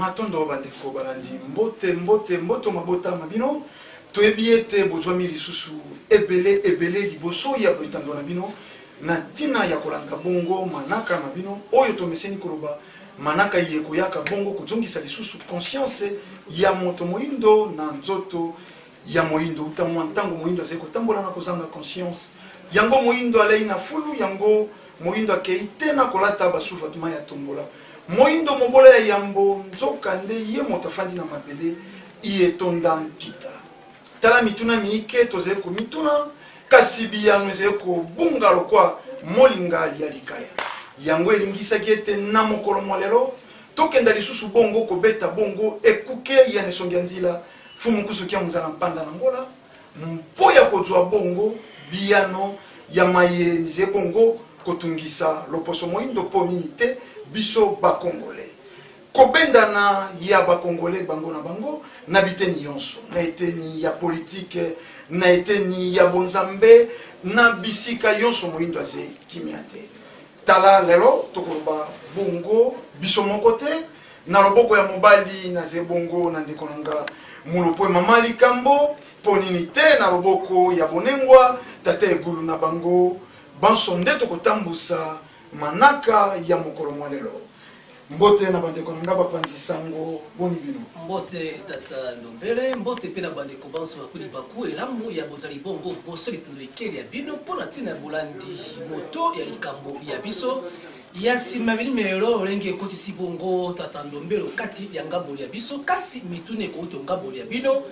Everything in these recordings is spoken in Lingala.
Matondo bandeko balandi mbote mabota mabino toyebiete bozwami lisusu ebele liboso ya boitando na bino na tina ya kolanda bongo manaka na bino oyo tomeseni koloba manaka yeko yaka bongo kuzongisa lisusu conscience ya moto moindo na nzoto ya moindo utamwa ntango moindo azeko tambola na kozanga conscience yango moindo alei na fulu yango moindo akei tena kolata basufa tuma ya tombola moindo mobola ya yambo nzoka nde ye moto afandi na mabele iye tonda mpita tala mituna miike tozeko mituna kasi biyano ezeko bunga lokwa molinga ya likaya yango elingisaki ete na mokolo mwa lelo tokenda lisusu bongo kobeta bongo ekuke ya nesongi ya nzila fumu kusuki ya muzala mpanda na ngola mpo ya kozwa bongo biyano ya maye mize bongo kotungisa loposo moindo po nini te biso bakongole kobendana ya bakongole bango na bango na biteni yonso na eteni ya politike na eteni ya bonzambe na bisika yonso moindo aze kimia te tala lelo tokoloba bongo biso moko te na loboko ya mobali na ze bongo na ndeko nanga mulupo mama likambo po nini te na loboko ya bonengwa tate egulu na bango banso nde tokotambusa manaka ya mokolo mwa lelo mbote na bandeko nanga bapanzi sango boni bino mbote tata Ndombele mbote pe na bandeko banso bakuli baku elamu ya bozali bongo boso lipendo ekeli ya bino mpona ntina bolandi moto ya likambo ya biso ya nsima bilimelo olenge ekotisi bongo tata Ndombele kati ya ngamboli ya biso kasi mitune ekouti ngamboli ya bino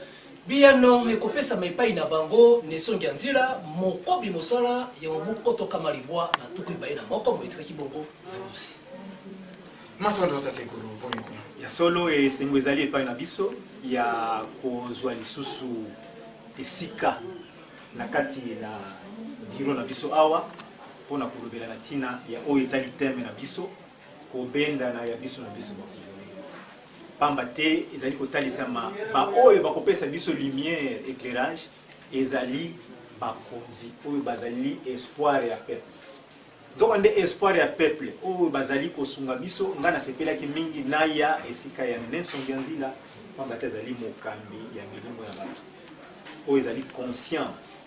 biyano ekopesa maipai na bango nesongi ya nzela mokobi mosala ya mobuko toka malibwa na tuku ibai na moko moitikaki bongo vulusi matondo tate guru boni kuna ya solo esengo ezali epai na biso ya kozwa lisusu esika na kati na biro na biso awa mpona kolobela na ntina ya oyo etali teme na biso kobenda na ya biso na biso bakongole pamba te ezali kotalisama baoyo bakopesa biso lumière éclairage ezali bakonzi oyo bazali espoir ya peuple nzoka nde espoir ya peuple oyo bazali kosunga biso nga nasepelaki mingi naya esika ya nsongi ya nzila pamba te ezali mokambi ya milimo ya bato oyo ezali conscience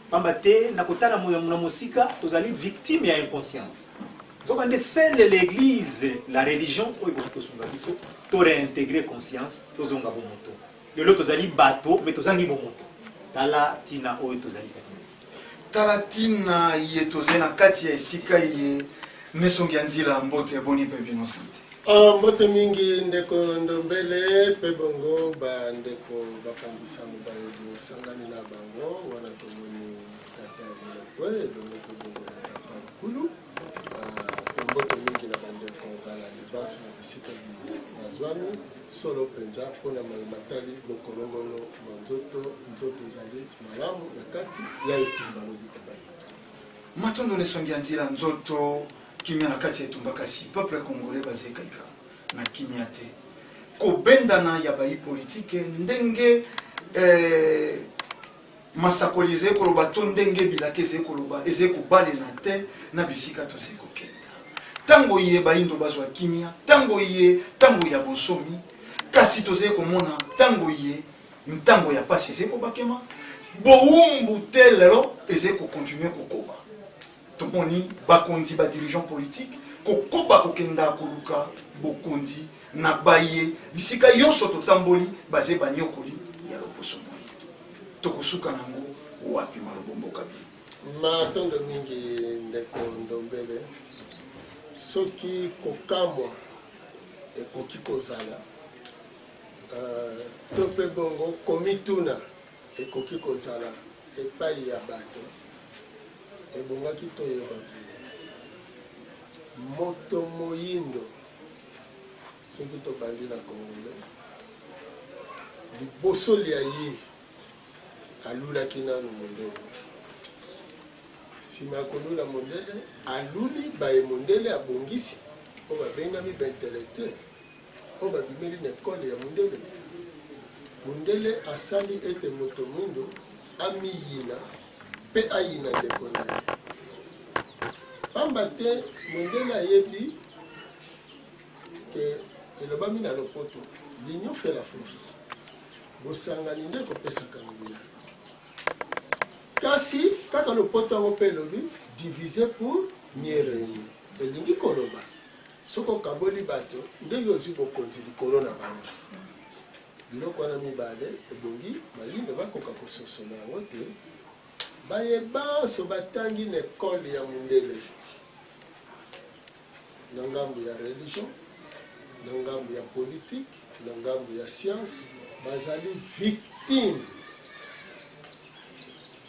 pamba te na kotala na mosika tozali victime ya inconscience nzoka nde seule l'église la religion oyo ekoki kosunga biso to réintégrer conscience tozonga bomoto lelo tozali bato mais tozangi bomoto tala tina oyo tozali kati talatina ye toze na kati ya esika ye nesongi ya nzila mbote ya boni pe bino sante mbote mingi ndeko Ndombele pe bongo ba ndeko bapandisango bayebi sangani na bango wana tomoni tata Mlokwe dongo pe bongo na tata Ikulu pe mbote mingi na bandeko bala libaso na bisika bazwami solo penza pona matali bokolongono nzoto ezali malamu na kati ya etumba lobika bayetu matondo nesongi ya nzila nzoto kimia na kati ya etumba kasi peuple congolais bazekaika na kimia te kobendana ya bayi politike ndenge masakoli eze koloba to ndenge bilake eze koloba eze kobalela te na bisika toze kokenda tango ye bayindo bazwa kimia tango ya bonsomi kasi toze komona tango ye ntango ya pasi eze kobakema bowumbu te lelo eze kokontinue kokoba tomoni bakonzi ba dirigeant politique kokoba kokenda koluka bokonzi na baye bisika yonso totamboli baze banyokoli ya loposo moi tokosuka nango wapi malobomboka bi matondo mingi ndeko Ndombele soki kokamwa ekoki kozala to pe bongo komituna ekoki kozala epai ya bato ebongaki toyeba moto moyindo soki tobandi na Congolais liboso lia ye alulaki nanu mondele nsima ya kolula mondele aluli baye mondele abongisi oyo babengami baintellectuel oyo babimeli na ekole ya mondele mondele asali ete moto mwindo amiyina mpe ayina ndeko na ye pamba te mondele ayebi ke elobami na lopoto l'union fait la force bosangani nde kopesaka nguya kasi kaka lopoto yango mpe elobi divisé pour mieux régner elingi koloba soki okaboli bato ndenge ozwi bokonzi likolo na bango biloko wana mibale ebongi bayindo bakoka kososola yango te bayebanso batangi na ekole ya mundele na ngambo ya religion na ngambo ya politique na ngambo ya science bazali victime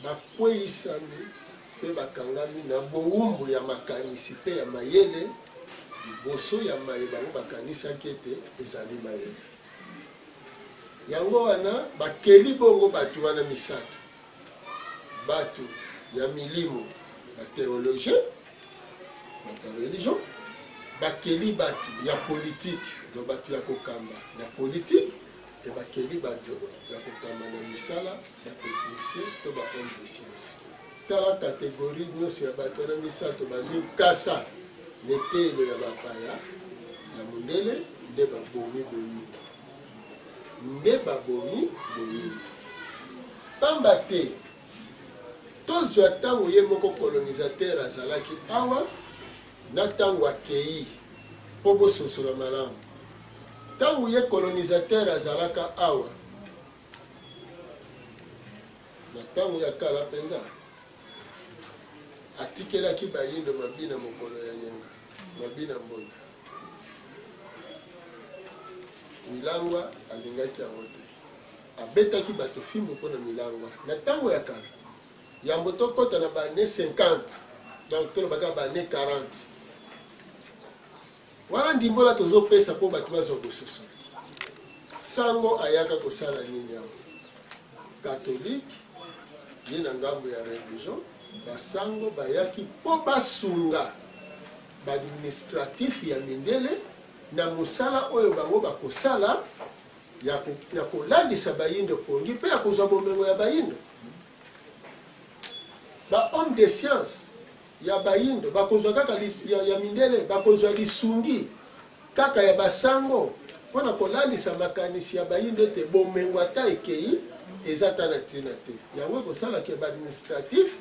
bakweyisami mpe bakangami na bowumbu ya makanisi mpe ya mayele liboso ya maye bango bakanisaki ete ezali mayele yango wana bakeli bongo bato wana misato bato ya milimo batheologien bato ya religion bakeli bato ya politique do bato ya kokamba na politique e bakeli bato ya kokamba na misala batechnicien to bahomme de science tala kategorie nyonso ya bato na misato bazwi kasa netelo ya bapaya ya mundele nde babomi boyini nde babomi boyini pamba te tozwa ntango ye moko colonisateur azalaki awa na ntango akei mpo bososola malamu ntango ye colonisateur azalaka awa na ntango ya kala mpenza atikelaki bayindo mabina mokolo ya yenga mabina mbonda milangwa alingaki yango te abetaki bato fimbo mpona milangwa na ntango ya kala yambo tokota na bane 50 donc tolobaka bane 40 wana ndimbola tozopesa mpo bato bazwa bososo sango ayaka kosala nini yango katolike ye na ngambo ya religion basango bayaki mpo basunga baadministratif ya mindele na mosala oyo bango bakosala ya kolandisa bayindo pongi mpe ya kozwa bomengo ya bayindo bahomme de science ya bayindo bakozwa kaka ya mindele bakozwa lisungi kaka ya basango mpona kolandisa makanisi ya bayindo ete bomengo ata ekei eza ta na ntina te yango ekosalaki baadministratif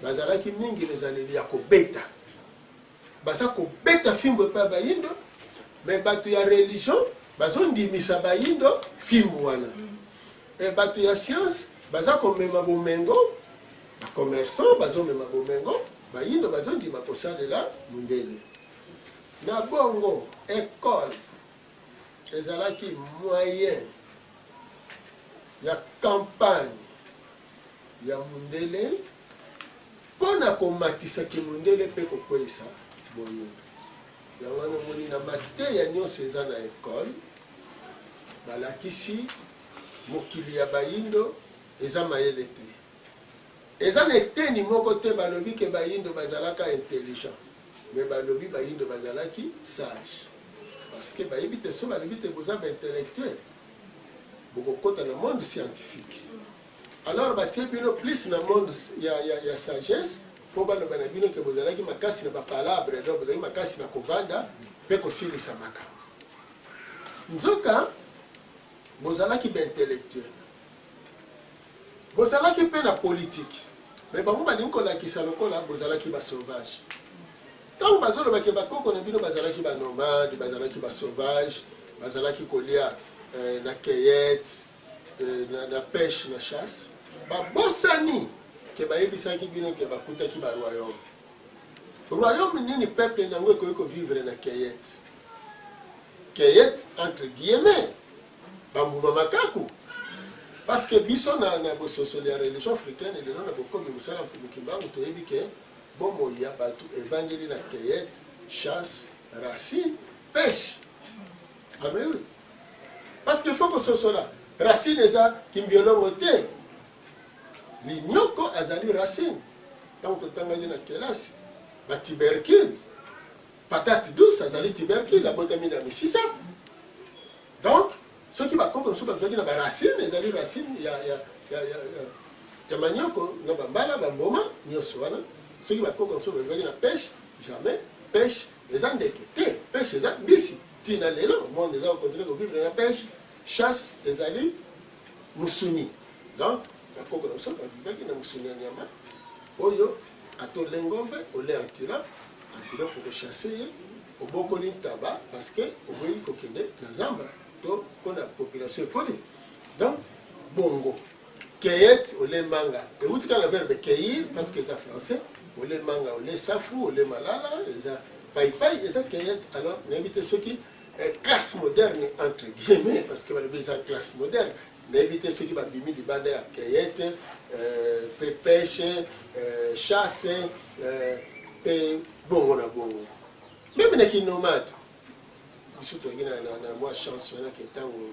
bazalaki mingi ezaleli ya kobeta baza kobeta fimbo epai ya bayindo me bato ya religion bazondimisa bayindo fimbo wana bato ya science baza komema bomengo bacommerçant bazomema bomengo bayindo bazondima kosalela mundele na bongo école ezalaki moyen ya campagne ya mundele mpona komatisaki mundele mpe kokweyisa boyindo yango wana omoni na mateya nyonso eza na ekole balakisi mokili ya bayindo eza mayele te eza na eteni moko te balobi ke bayindo bazalaka intelligent me balobi bayindo bazalaki sage parce que bayebi te so balobi te boza baintellectuel bokokota na monde scientifique alors batie bino plus na monde ya sagesse mpo baloba na bino ke bozalaki makasi na bapalabre donc bozalaki makasi na kovanda mpe kosilisa makambo nzoka bozalaki baintellectuel bozalaki mpe na politique me bango balingi kolakisa lokola bozalaki basauvage ntango bazolobaki bakoko na bino bazalaki banomade bazalaki basauvage bazalaki kolia na cueillette na pêche na chasse babosani ke bayebisaki bino ke bakutaki baroyaume royaume nini peuple nango ekoki kovivre na cueillette cueillette entre guillemets bambuma makaku parce que biso na bososoli ya religion africaine lelo na bokomi mosala mfumuki mbangu toyebi ke bomoi ya bato evangeli na cueillette chasse racine pêche amen oui parce que faut kososola racine eza kimbiolongo te linyoko azali racine ntango totangaki na kelasi batubercule patate douce azali tubercule abotami na misisa donc soki bakoko mosusu bazwaki na baracine ezali racine ya manioko na bambala bamboma nyonso wana soki bakoko mosusu bazwaki na pêche jamais pêche eza ndeke te pêche eza mbisi tina lelo monde eza continue ko vivre na pêche chasse ezali musuni donc bakoko na biso bavivaki na musuni ya nyama oyo atole ngombe ole antira pour chasser au bokoli tabac parce que au boyi kokende na zamba to kona population ekoli donc bongo keyet ole manga et outi kana verbe cueillir parce que c'est français ole manga ole safu ole malala eza pai eza keyet alors n'invite ceux qui classe moderne entre guillemets parce que c'est une classe moderne n'invite ceux qui babimi di bande ya keyet pêche chasse bongo na bongo même na ki nomade biso toyaki na mwa chance wana ke ntango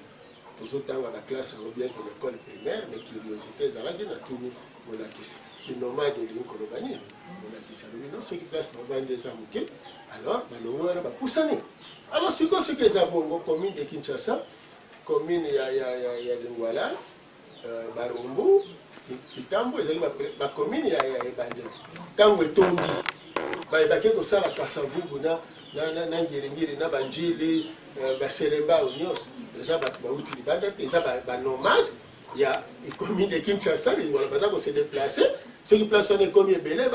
tozotanga na classe yango bien que l'école primaire mais curiosité ezalaki na tuni molakisi ki nomade olingi koloba nini molakisi alobi non soki place bavandi eza moke alors balongo wana bapusani alors sikoyo soki eza bongo commune de Kinshasa commune ya Lingwala Barumbu Kitambo ezali bacommune ya ebandeli ntango etondi bayebaki kosala kasavubu na ngirengiri na banjili baselemba nyonso eza bato bauti libanda te eza banomade ya commune de Kinshasa Lingwala baza kose déplace soki place wana ekomi ebele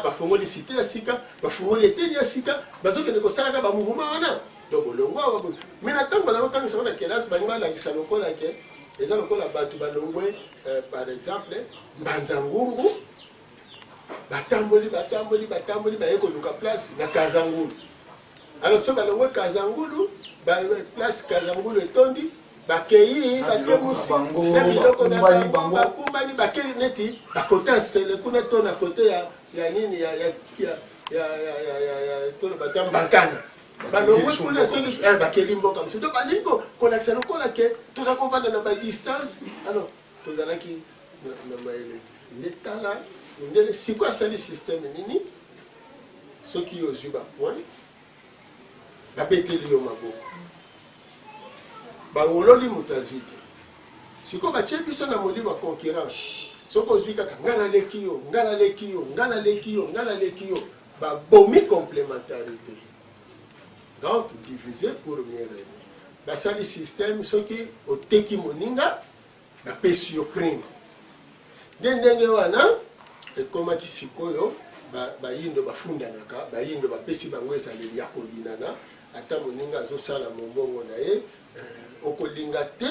bafongoli cité ya sika bafongoli eteni ya sika bazokende kosalaka bamouvement wana donc bolongo me na ntango bazakotangisa wana kelasi bangi balakisa lokola ke eza lokola bato balongwe par exemple mbanza ngungu batamboli baye koluka place na Kazangulu alors so balongwe Kazangulu place Kazangulu etondi bakei batemusi na biloko na bango bakumbani bakei neti bakota nsele kuna to na kote ya nini ya tolo batambankana balongwe kuna soki bakeli mboka mosusu donc balingo kolakisa lokola ke toza kovanda na badistance alors tozalaki na mayele nde tala ndele siko asali système nini soki ozwi bapoint babeteli yo maboko bawololi moto azwi te siko batie biso na molimo ya concurrence soki ozwi kaka nga naleki yo babomi complémentarité donc divisé pour mieux régner basali système soki oteki moninga bapesi yo prime nde ndenge wana ekomaki sikoyo bayindo bafundanaka bayindo bapesi bango ezaleli ya koyinana ata moninga azosala mombongo na ye okolinga te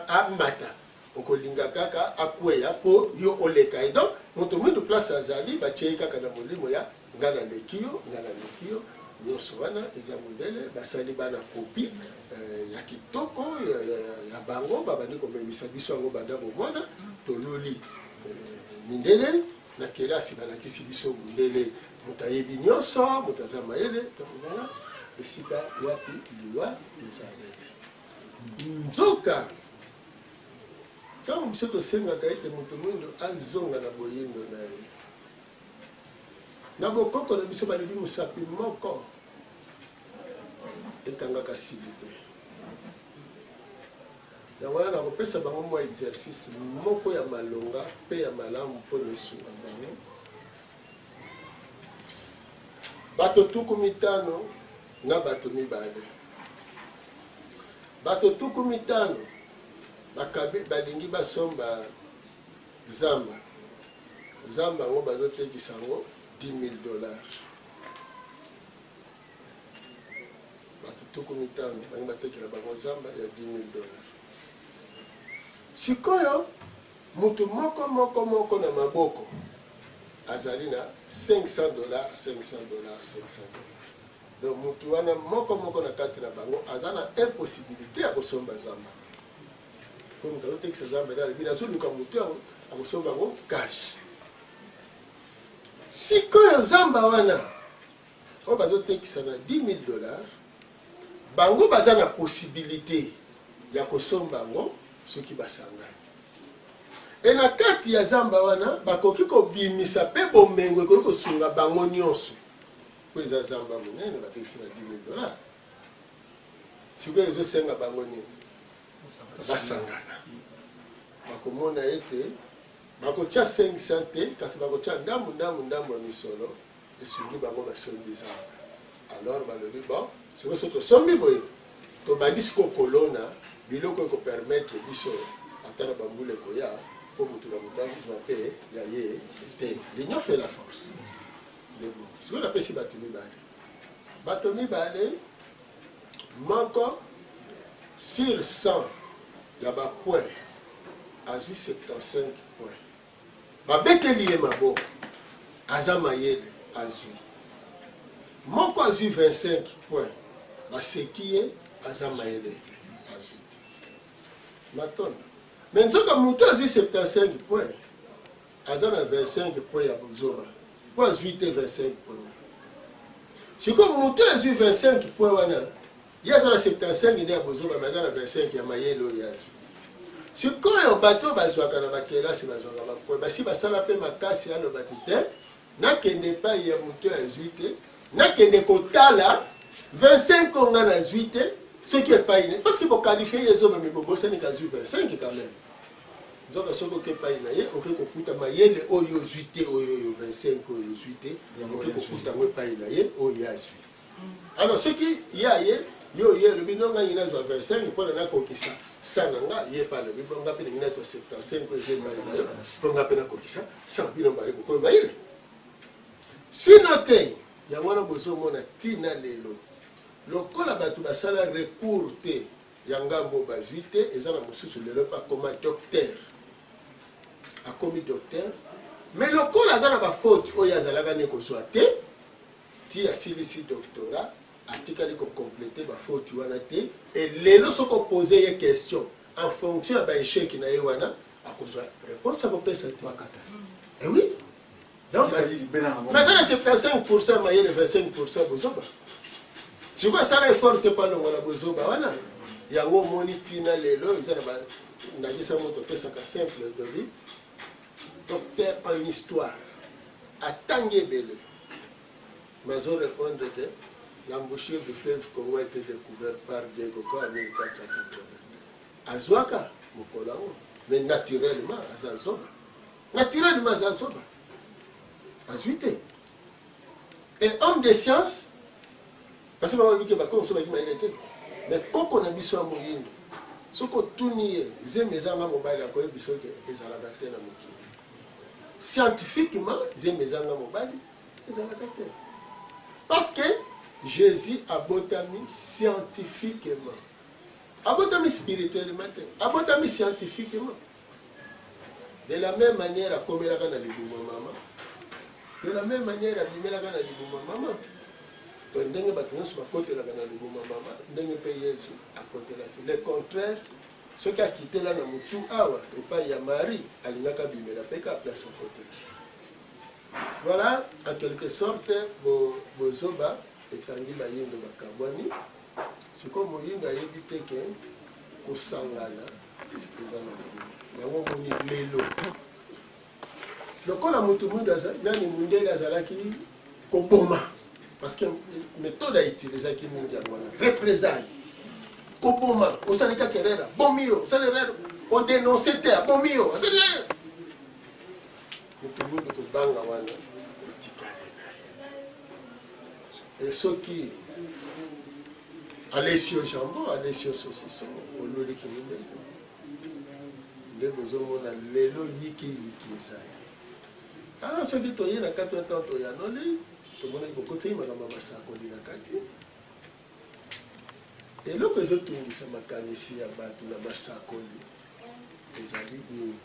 amata okolinga kaka akweya po yo oleka et donc moto mwindu place azali batie kaka na molimo ya nga naleki yo nyonso wana eza mondele basali bana kopi ya kitoko ya bango babandi komemisa biso yango banda bomwana tololi mindele na kelasi balakisi biso mondele moto ayebi nyonso moto aza mayele tokongana esika wapi liwa ezaleli nzoka ntango biso tosengaka ete moto mwindo azonga na boyindo na ye na bokoko na biso balobi mosapi moko etangaka sili te yango wana nakopesa bango mwa exercice moko ya malonga mpe ya malamu mpona esunga bango bato 15 na bato 2 bato 15 balingi basomba zamba yango bazotekisa yango $10,000 bato 15 bangi batekela bango zamba ya $10,000 sikoyo mutu moko na maboko azali na $500 donc mutu wana moko na kati na bango aza na impossibilité ya kosomba zamba comme mutu azotekisa zamba eda alebi nazoluka mutu akosomba yango cash sikoyo zamba wana oyo bazotekisa na $10,000 bango baza na possibilité ya kosomba yango soki basangani e na kati ya zamba wana bakoki kobimisa mpe bomengo ekoki kosunga bango nyonso po eza zamba monene batekisi na $10,000 sikoyo ezosenga bango nini basangana bakomona ete bakotia 500 te kasi bakotia ndambu ya misolo esungi bango basombi zamba alors balobi bon siko so tosombi boye tobandi siko kolona biloko ekopermettre biso ata na bambula ekoya mpo motu na motu azwa mpe ya ye ete l'union fait la force debo sikoyo napesi bato mibale moko sur 100 ya bapoint azwi 75 point babeteli ye maboko aza mayele azwi moko azwi 25 point baseki ye aza mayele te azwi te matona me nzoka moto azwi 75 point aza na 25 point ya bozoba mpo azwi te 25 point sikoyo moto azwi 25 point wana ye aza na 75 nde ya bozoba me aza na 25 ya mayele oyo azwi sikoyo bato bazwaka na bakelasi bazwaka bapoint basi basala mpe makasi aloba te nakende epai ya moto azwi te nakende kotala 25 onga nazwi te soki epai ne parce que bokalifie ye ezoba mibobosani kazwi 25 quand même donc soki oke epai na ye oke kokuta mayele oyo ozwi te oyo 25 oyo ozwi te oke kokuta yango epai na ye oyo azwi alors soki ye yo elobi nonga ngi nazwa 25 mpona nakokisa sa na nga ye pa alobi bonga mpe nangi nazwa 75 eza epai na yo bonga mpe nakokisa sa bino mbali kokoyo mayele sino te yango wana bozomona ntina lelo lokola bato basala recours te ya ngambo bazwi te eza na mosusu lelo mpe akoma docteur akomi docteur mais lokola aza na bafaute oyo azalaka ne kozwa te ti asilisi doctorat atikali kokomplete bafaute wana te elelo soki opose ye question en fonction ya baéchec na ye wana akozwa réponse akopesa te oui donc naza na 75% mayele 25% bozoba sikoyo asala effort te palongo na bozoba wana yango omoni ntina lelo eza na nagisa moto opesaka simple dobi docteur en histoire atangi ebele mazo répondre que l'embouchure du fleuve Congo a été découvert par Diego en 1482 azwaka mokolo yango mais naturellement azazoba azwi te et homme de science parce que babiki bakomi sobaki mayele te mais koko na biso ya moyindo soki otuni ye zemi ezanga mobali akoyebi soki ezalaka te na mokili scientifiquement zemi ezanga mobali ezalaka te parce que Jésus abotami scientifiquement abotami spirituellement te abotami scientifiquement de la même manière akomelaka na libuma mama de la même manière abimelaka na libuma mama to ndenge bato nyonso bakotelaka na libuma mama ndenge mpe yesu akotelaki le contraire soki akitela na motu awa epai ya Marie alingaka bimela mpe ka place akotela voilà en quelque sorte bozoba etangi bayindo bakabwani sikoyo moyindo ayebi te ke kosangana eza na ntina yango moni lelo lokola motu mundu nani mundele azalaki koboma parce que méthode autilisaki mingi yango wana représailles koboma osali kaka erreur bomi yo osali erreur odénonce te abomi yo osali motu mundu kobanga wana etikali et soki alesi yo jambon alesi yo saucisson ololiki mindele nde bozomona lelo yiki ezali alors soki toye na kati ya ntan toyanoli tomonaki kokotisi makambo ya masakoli na kati eloko ezotungisa makanisi ya bato na masakoli ezali nini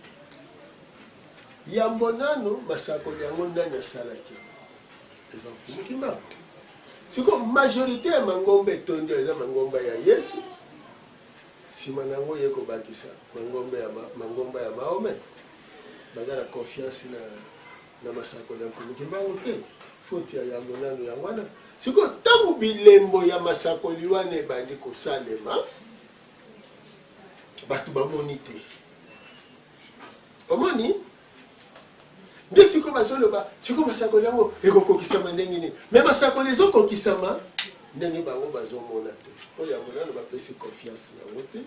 yambo nano masakoli yango nani asalaki eza mfumuki mbango siko majorité ya mangomba etondi eza mangomba ya yesu nsima na yango ye kobakisa mangomba ya mahome baza na confiance na masakoli ya mfumuki mbango te faute ya yango nano yango wana siko ntango bilembo ya masakoli wana ebandi kosalema bato bamoni te omoni nde siko bazoloba siko masakoli yango ekokokisama ndenge nini me masakoli ezokokisama ndenge bango bazomona te oyo yango nano bapesi confiance nango te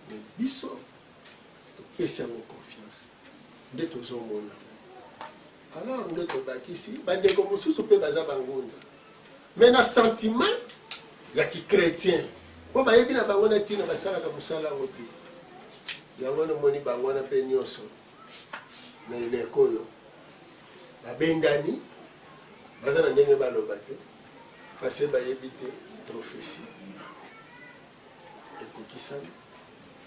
me biso topesi yango confiance nde tozomona alors nde tobakisi bandeko mosusu mpe baza bangunza me na sentiment ya ki-chrétien po bayebi na bango na ntina basalaka mosala yango te yango nomoni bango wana mpe nyonso na eleko oyo babendani baza na ndenge baloba te parce bayebi te prophétie ekokisama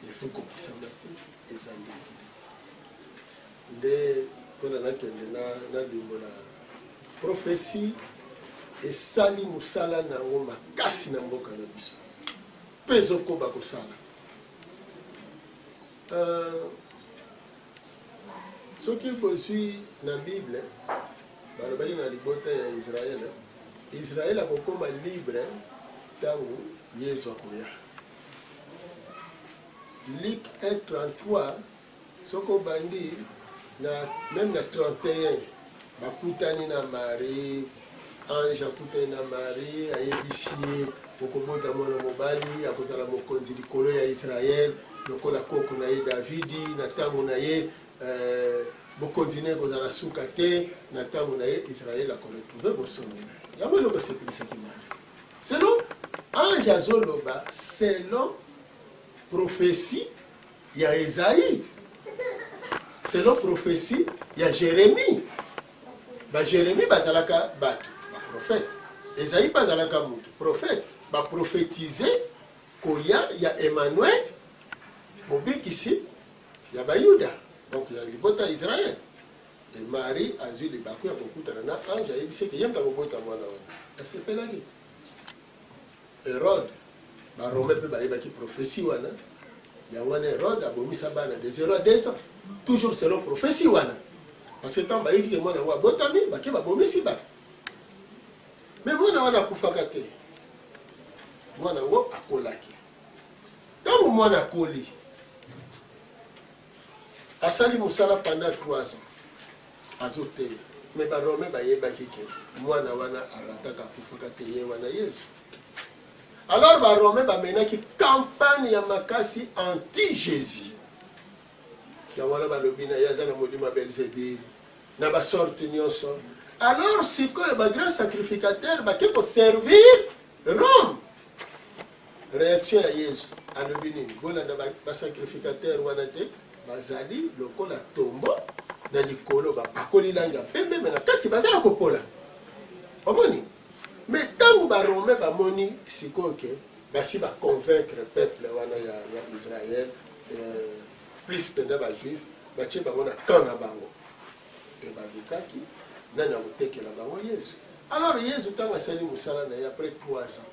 yesu kokisama te eza ndenge nde mpona nakende na limbola prophétie esali mosala nango makasi na mboka na biso mpe ezokoba kosala soki bozwi na bible balobaki na libota ya israele akokoma libre ntango yesu akoya Luc 1:33 soki obandi même na 31 bakutani na Marie ange akutani na Marie ayebisi ye okobota mwana mobali akozala mokonzi likolo ya Israele lokola koko na ye Davidi na ntango na ye bokonzi ne ekozala suka te na ntango na ye Israele akoretrouve bosomi na ye yango eloko esepelisaki Marie selon ange azoloba selon prophétie ya Esaïe selon prophétie ya Jérémie Jérémie bazalaka bato prophète Esaïe bazalaka mutu prophète prophétiser koya ya Emmanuel mobikisi ya bayuda donc ya libota Israël et Marie azwi libaku ya kokutana na ange ayebisi ke yemba kobota mwana wana asepelaki Hérode barome mpe bayebaki prophétie wana yango wana Hérode abomisa bana de 0 à 2 ans toujours selon prophétie wana parce que tant bayiki ke mwana yango abotami bake babomisi bato mais mwana wana akufaka te mwana yango akolaki ntango mwana akoli asali mosala pendant 3 ans azoteya mais barome bayebaki ke mwana wana arataka akufaka te ye wana Yesu alors barome bamenaki campagne ya makasi anti-Jésus yango wana balobi na ye aza na molimo ya Belzebuli na basorte nyonso alors sikoyo bagrand sacrificateur bake koservir Rome réaction ya Yesu alobi nini bolanda basacrificateur wana te bazali lokola tombo na likolo bapakoli langi ya pembe me na kati bazala kopola omoni mais ntango barome bamoni sikoyo ke basi baconvaincre peuple wana ya Israël plus penda bajuif batie bango na camp na bango e balukaki nani akotekela bango Yesu alors Yesu ntango asali mosala na ye après 3 ans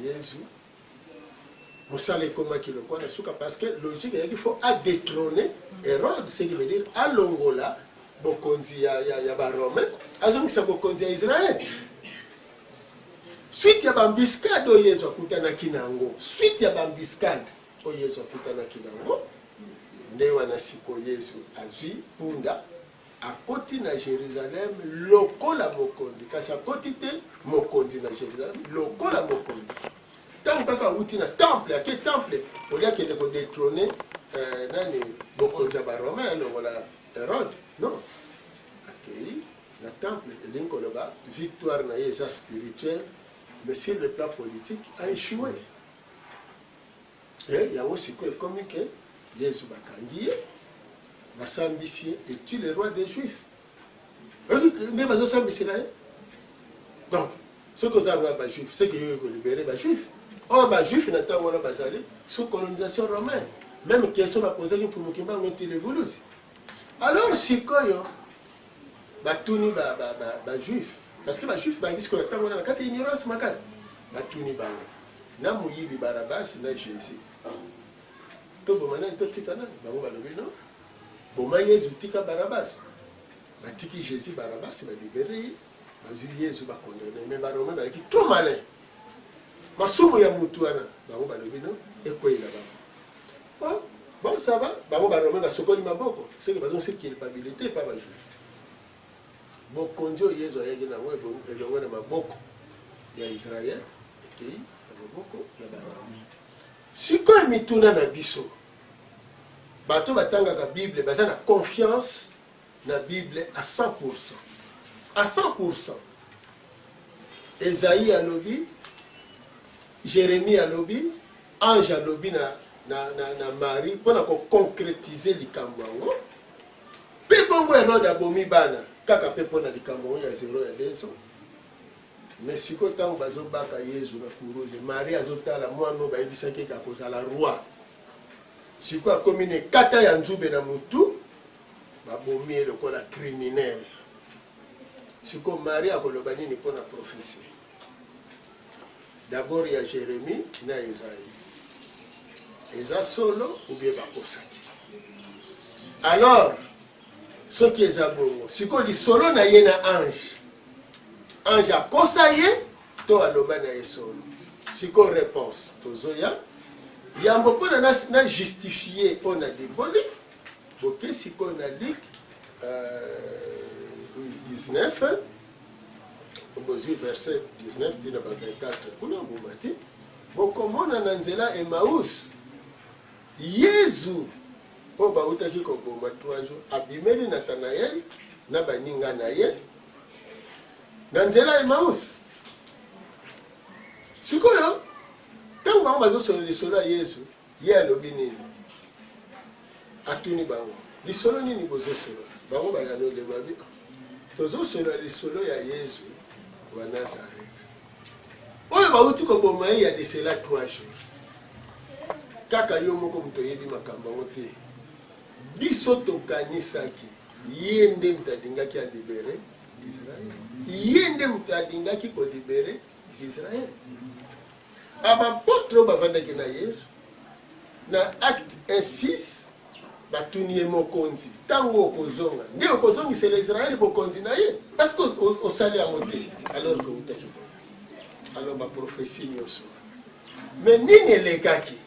Yesu mosala ekomaki lokola suka parce que logique eyaki faut adétrôner Hérode ce qui veut dire alongola bokonzi ya barome azongisa bokonzi ya Israël suite ya bambiscade oyo Yesu akutanaki nango suite ya bambiscade oyo Yesu akutanaki nango nde wana siko Yesu azwi punda akoti na Jérusalem lokola mokonzi kasi akoti te mokonzi na Jérusalem lokola mokonzi ntango kaka auti na temple ake temple olia akende kodétrône nani bokonzi ya baroma alongola Hérode non akei na temple elingi koloba victoire na ye eza spirituelle mais sur le plan politique a échoué yango sikoyo ekomi ke Yesu bakangi ye basambisi ye et tu le roi des juifs nde bazosambisela ye donc soki oza roi bajuif seke yo ekolibere bajuif oyo bajuif na ntango wana bazali sous colonisation romaine même question baposaki mfumuki mbango ntile vuluzi alors sikoyo batuni bajuif parce que bajuif bangisi kona ntango wana na kati ya ignorance makasi batuni bango na moyibi Barabasi na Jésus toboma nani totika nani bango balobi non boma Yesu tika Barabasi batiki Jésus Barabasi balibere ye bazwi Yesu bakondane mais barome bayaki trop malin masumu ya mutu wana bango balobi non ekwela bango bon ça va bango barome basokoli maboko c'est que bazongi culpabilité pa bajuif bokonzi oyo Yesu ayaki nango elongo na maboko ya Israël ekei na maboko ya barome sikoyo mituna na biso bato batangaka Bible baza na confiance na Bible à 100%. À 100%. Esaïe a lobby, Jérémie a lobby, Ange a lobby na Marie pour concrétiser likambo yango. Pe bongo Hérode abomi bana kaka pe pona likambo ya 0 ya 2 ans. Mais siko tango bazobaka Yesu na kurose Marie azotala mwana ba yebisaki ka kozala roi. Siko akomi ne kata ya nzube na mutu babomi lokola criminel. Siko Marie akoloba nini pona prophétie. D'abord il y a Jérémie na Esaïe. Eza solo ou bien bakosaki. Alors ce qui est abongo, siko li solo na ye na ange. Ange a kosaye to aloba na ye solo. Siko réponse tozoya. Yambo pona na justifier pona liboli. Boke siko na lik 19 obozi verset 19 tina ba 24 kuna bomati. Bokomona na nzela Emmaüs. Yesu o bautaki koboma 3 jours abimeli Nathanaël na baninga na ye na nzela Emmaüs. Sikoyo tango bango bazosolo lisolo ya Yesu ye alobi nini atuni bango lisolo nini bozosolo bango bayanole babi tozosolo lisolo ya Yesu wa Nazareth oyo bauti koboma ye ya desela 3 jours kaka yo moko muto yebi makambo ngo te biso tokanisaki ye nde muto adingaki alibere Israël ye nde muto adingaki kolibere Israël abapotre bavandaki na Yesu na acte 1:6 batuni ye mokonzi tango okozonga nde okozongisela Israël bokonzi na ye parce que osali yango te alors que utaki boya alors baprophétie nyonso mais nini elekaki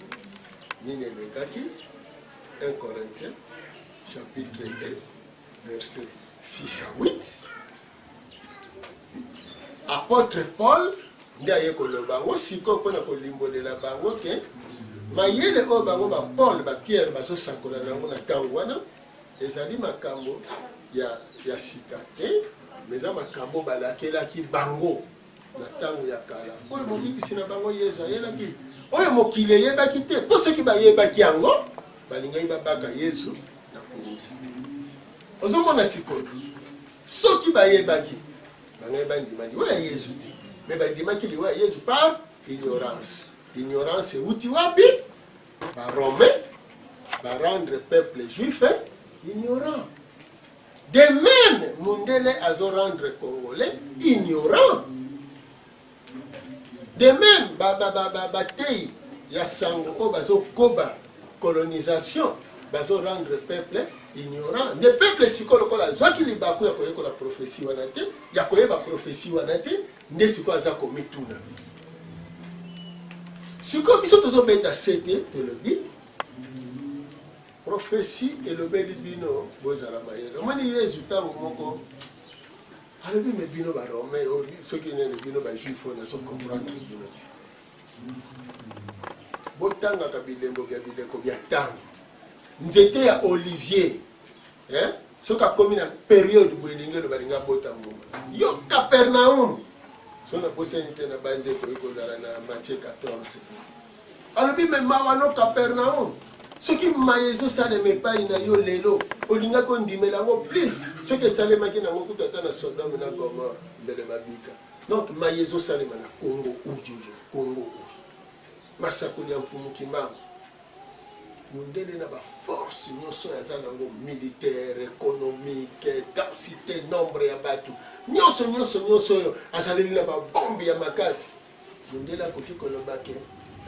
1 Corinthiens chapitre 2 verset 6 à 8 apôtre Paul nde aye koloba ngo siko mpona kolimbolela bango ke mayele oyo bango ba Paul ba Pierre bazosakola nango na ntango wana ezali makambo ya sika te mais eza makambo balakelaki bango na ntango ya kala oyo mobikisi na bango Yesu ayelaki oyo mokili eyebaki te mpo soki bayebaki yango balingaki babaka Yesu na kurusi ozomona sikoyo soki bayebaki bangai bandimaki oyo ya Yesu te mais bandimaki liwa ya Yesu par ignorance euti wapi baromain barendre peuple juif ignorant de même mundele azorendre congolais ignorant. De même, batei ya sango o bazo koba colonisation bazo rendre peuple ignorant. De peuple sikolo kola zwaki libaku ya koyeko la prophétie wana te, ya koyeba prophétie wana te, nde siko aza komituna. Siko biso tozo beta sete tolobi prophétie elobeli bino bozala mayelo. Moni Yesu tango moko alobi me bino ba romain o soki nene bino ba juif na so comprendre bino te botanga ka bilembo bya tango nzete ya olivier soka komi na période boelingelo balinga bota mbuma yo Capernaum sona boseni te na banze ko ikozala na Matthieu 14 alobi me mawano Capernaum soki mayezo saleme pai na yo lelo olinga ko ndimela ngo please soki salemaki na ngokuta ta na Sodome na Gomorrhe mbele babika donc mayezo salema na Congo ujuju Congo masakuli ya mfumu kimbangu mundele na ba force nyonso ya za nango militaire économique densité nombre ya batu nyonso yo azaleli na ba bombe ya makasi mundele akoki koloba ke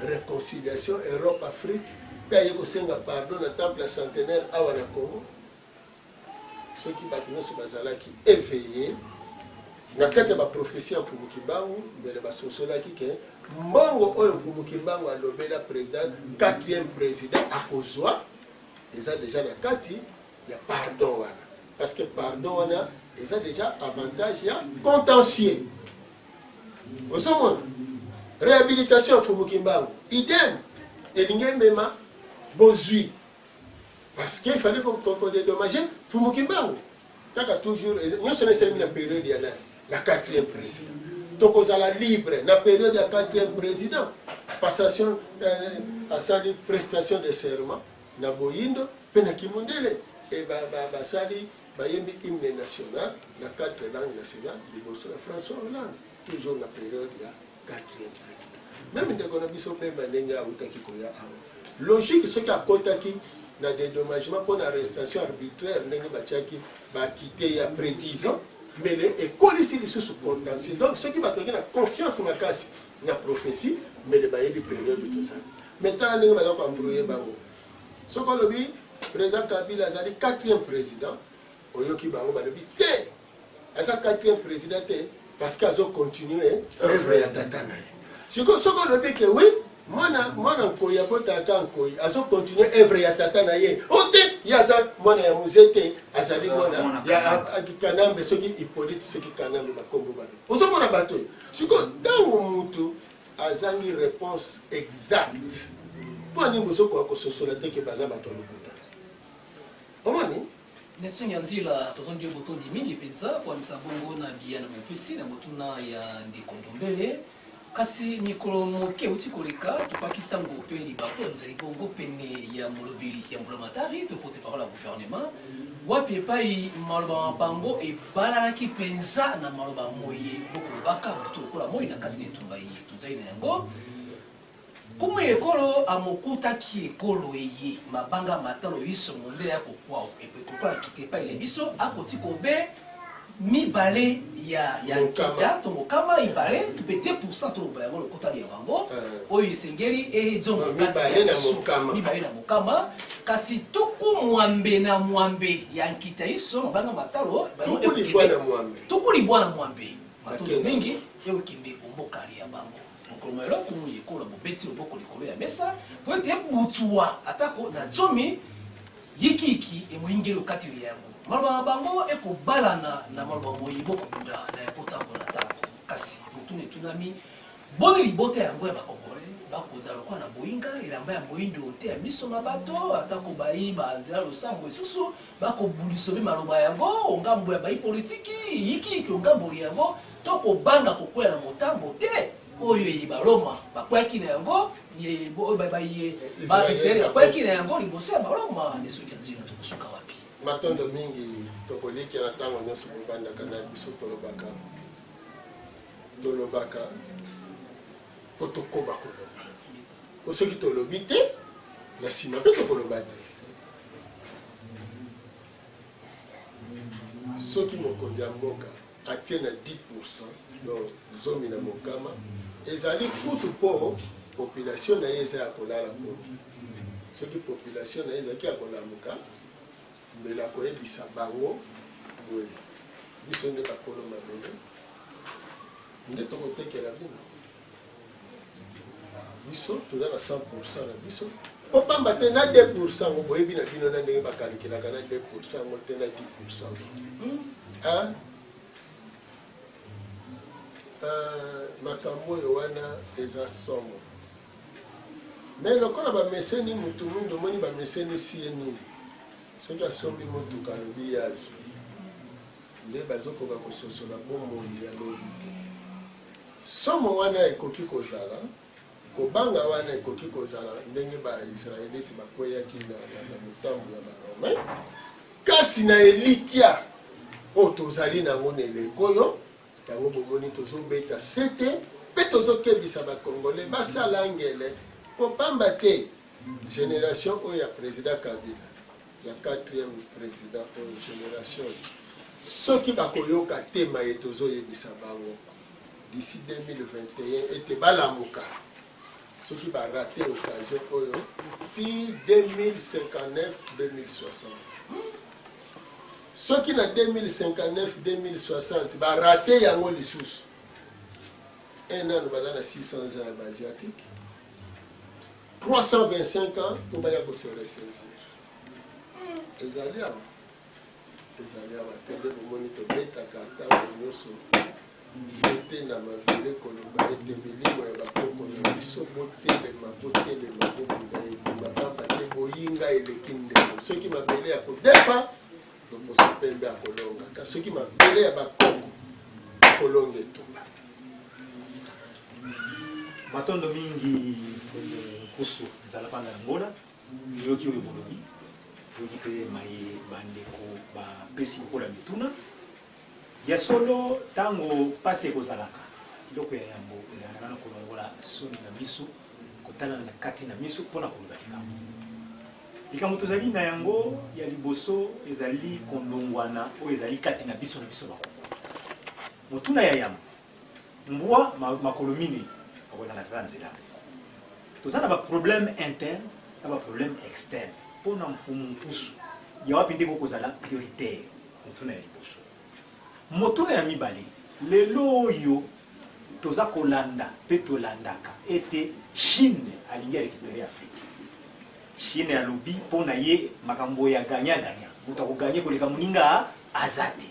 réconciliation Europe Afrique paye kosenga pardon na temple centenaire awa na Congo soki batu nyonso bazalaki éveillé na kati ya baprophétie ya mfumu kimbangu mbele basosolaki ke mbongo oyo mfumu kimbangu alobela président 4e président akozwa eza déjà na kati ya pardon wana parce que pardon wana eza déjà avantage ya contentieux osomona réhabilitation ya mfumu kimbangu idem elingi mema bozwi parce qu'il fallait qu'on dédommager mfumu kimbangu taka toujours nyonso neselemi na période ya 4e président tokozala libre na période ya 4e président passation asali prestation de serment na boyindo pe na kimondele et basali bayembi hymne national na 4 langues nationales liboso ya François Hollande toujours na période ya 4e président même ndeko na biso pe ndenge autaki koya awa logique soki akotaki na dédommagement pour la arrestation arbitraire ndenge batiaki bakite ya après 10 ans mais les écoles ici sous contentieux donc ceux qui va trouver la confiance makasi na prophétie mais les bayebi période de tout ça maintenant ndenge ba ko embrouiller bango soko lobi président Kabila azali 4e président oyoki bango ba lobi te asa 4e président te parce qu'azo continuer œuvre ya tata na soko lobi que oui mwana nkoya botaka nkoyi azo continuer œuvre ya tata na ye ote yaza mwana ya muzete azali mwana ya kanambe soki Hippolyte soki kanambe bakombo bana ozomona bato siko dango mutu azangi réponse exacte po ani bozoko ko sosola te ke baza bato lokuta omoni Nelson Nyanzila tozondi botondi mingi penza kwa misabongo na biana mofisi na motuna ya ndeko Ndombele kasi mikolo moke utikoleka topaki tango pe libapo nzali bongo pene ya molobeli ya mbulamatari to porte parole à gouvernement wapi epai maloba mabango ebalalaki penza na maloba moye bokolobaka butu lokola moi na kasi netumba ye tozali na yango kumu ekolo amokutaki ekolo eye mabanga matalo iso mondele ya kokwao ekokola kite epai na biso akoti kobe mibale ya nkita tongokama ibale tupe 2% toloba yango lokota ya bango oyo esengeli ezongo mibale na mokama kasi tuku mwambe na mwambe ya nkita iso mabanga matalo tuku libwa na mwambe matondo mingi ekende ombokali ya bango mokolomelo kumu yekola bobeti oboko likolo ya mesa po ete butuwa atako na zomi yikiki emoingeli okatili yango maloba bango ekobalana na maloba moyibo kobuda na ekotango na tango kasi botune tunami boni libota yango ya bakongole bakoza lokwa na boyinga elamba ya moyindo te ya miso mabato atako bayi banzela losambo esusu bakobuliso bi maloba yango ongambo ya bayi politiki yiki ongambo yango toko banga kokwela na motambo te oyo yibaloma bakwaki na yango ye bo baye ba Israël bakwaki na yango liboso ya baloma neso kanzina tokusuka wapi matondo mingi tokoliki na tango nyonso bobandaka na biso tolobaka po tokoba koloba po soki tolobi te na nsima mpe tokoloba te soki mokonzi ya mboka atie na 10% donc zomi na mokama ezali kutu mpo population na ye eza ya kolala pongi soki population na ye ezalaki ya kolamuka mbela koyebisa bango boye biso nde bakolo mabele nde tokotekela bino biso toza na 100% na biso po pamba te na 2% ngo boyebi na bino na ndenge bakalikelaka na 2% ngo te na 10% makambo oyo wana eza somo me lokola bameseni mutu mingi omoni bameseni sie nini soki asombi motuka alobi ye azwi nde bazokoka kososola bomoi ya lobi te somo wana ekoki kozala kobanga wana ekoki kozala ndenge baisraelite bakweyaki na motambo ya baromai kasi na elikya oyo tozali nango na eleko oyo yango bomoni tozobeta sete mpe tozokebisa bakongole basala ngele po pamba te génération oyo ya président Kabila ya 4e président oyo génération soki bakoyoka tema ye tozoyebisa bango d'ici 2021 ete balamuka soki barate occasion oyo ti 2059-2060 soki na 2059-2060 barate yango lisusu enano baza na 600 ans ya baasiatique 325 ans po baya kose ressaisir ezali awa tende bomoni tobetaka ntango nyonso ete na mabele koloba ete milimo ya bakoko na biso botelema bobunda ebima pamba te boyinga eleki ndeko soki mabele ya kodepa loposo pembe akolonga kasi soki mabele ya bakoko akolonga etumba matondo mingi kusu nzala panga na ngola yoki oyo bolobi yoki pe maye bandeko ba pesi kola mituna ya solo tango pase kozalaka iloko ya yambo elangana kolongola soni na miso kotala na kati na miso pona koloba likambo likambo tozali na yango ya liboso ezali kondongwana oyo ezali kati na biso bakoko motuna ya yambo mbwa makolo mine akolanda kaka nzela toza na baproblème interne na baproblème externe mpona mfumu mpusu ya wapi nde kokozala prioritaire motuna ya liboso motuna ya mibale lelo oyo toza kolanda mpe tolandaka ete Chine alingi récupérer Afrique. Chine alobi mpona ye makambo ya ganya moto akoganye koleka moninga azate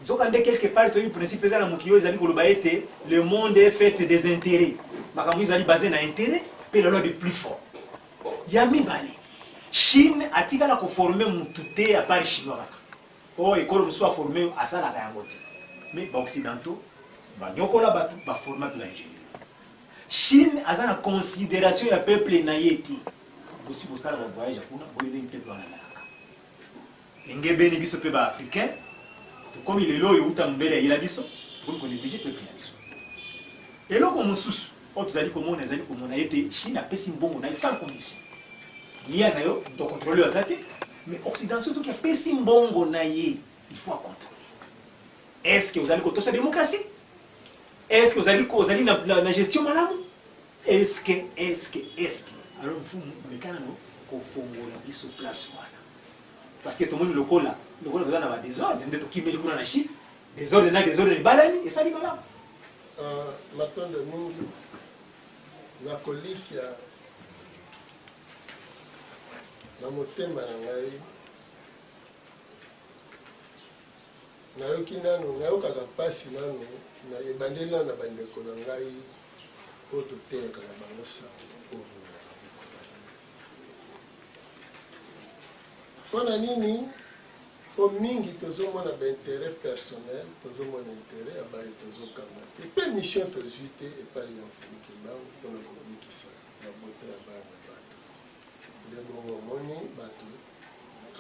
nzoka nde quelque part toyebi principe eza na mokili oyo ezali koloba ete le monde est fait des intérêts makambo ezali basé na intérêt mpe la loi de plus fort ya mibale Chine atikala koforme mutu te ya part chinois kaka oyo ekolo mosusu aforme asalaka yango te mais baoccidentaux banyokola bato baforme mpe baingénieur Chine aza na considération ya peuple na ye te aussi bosala ba voyage kuna boye ndenge peuple wana nalaka engebeni biso pe ba africain to comme lelo oyo uta mbele ya biso pour ko négliger peuple ya biso eloko mosusu o tozali komona ezali komona ete Chine apesi mbongo na sans condition liya na yo to contrôler azate mais occident surtout qui apesi mbongo na ye il faut contrôler est-ce que vous allez kotosa démocratie est-ce que vous allez la gestion malamu est-ce que alors mfumu mekana no kofongola biso place wana parce que tout le monde lokola toza na ba désordre nde tokimeli kuna na Chine désordre ni balani esali malamu matondo mingi na kolikia na motema na ngai nayoki nanu nayokaka mpasi nanu na ebandeli nanu na bandeko na ngai oyo toteyaka na bango sango oyo mpona nini po mingi tozomona baintérêt personnel tozomona intérêt ya baye tozokamba te mpe mission tozwi te epai ya mfumuki bango mpona kobikisa mabota ya bana bato nde bongo omoni bato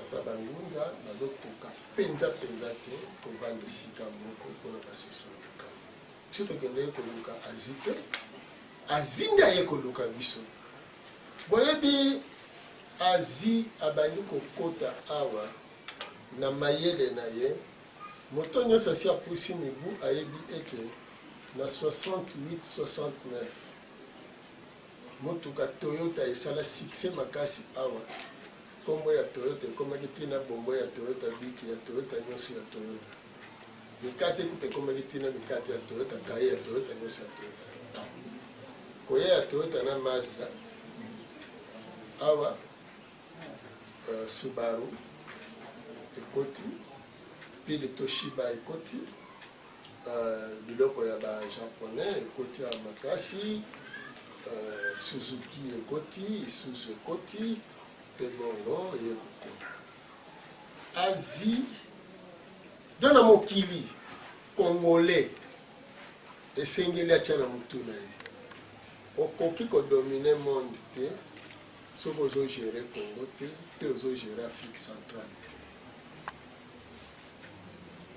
ata bangunza bazokoka mpenza te kovanda esika moko mpona basosola makambo biso tokende ye koluka azi te azi nde aye koluka biso boyebi azi abandi kokota awa na mayele na ye moto nyonso asi apusi mibu ayebi ete na 68-69 motuka Toyota esala succès makasi awa kombo ya Toyota ekomaki ntina bombo ya Toyota biki ya Toyota nyonso ya Toyota mikate ekuta ekomaki ntina mikate ya Toyota kaye ya Toyota nyonso ya Toyota koya ya Toyota na Mazda awa Subaru ekoti pili Toshiba ekoti biloko ya ba japonais ekoti ya makasi Suzuki ekoti Isuzu ekoti pe bongo ye kokona Asie dana mokili congolais esengeli atia na mutu na ye okoki kodomine monde te soki ozogere Congo te ozogere Afrique centrale te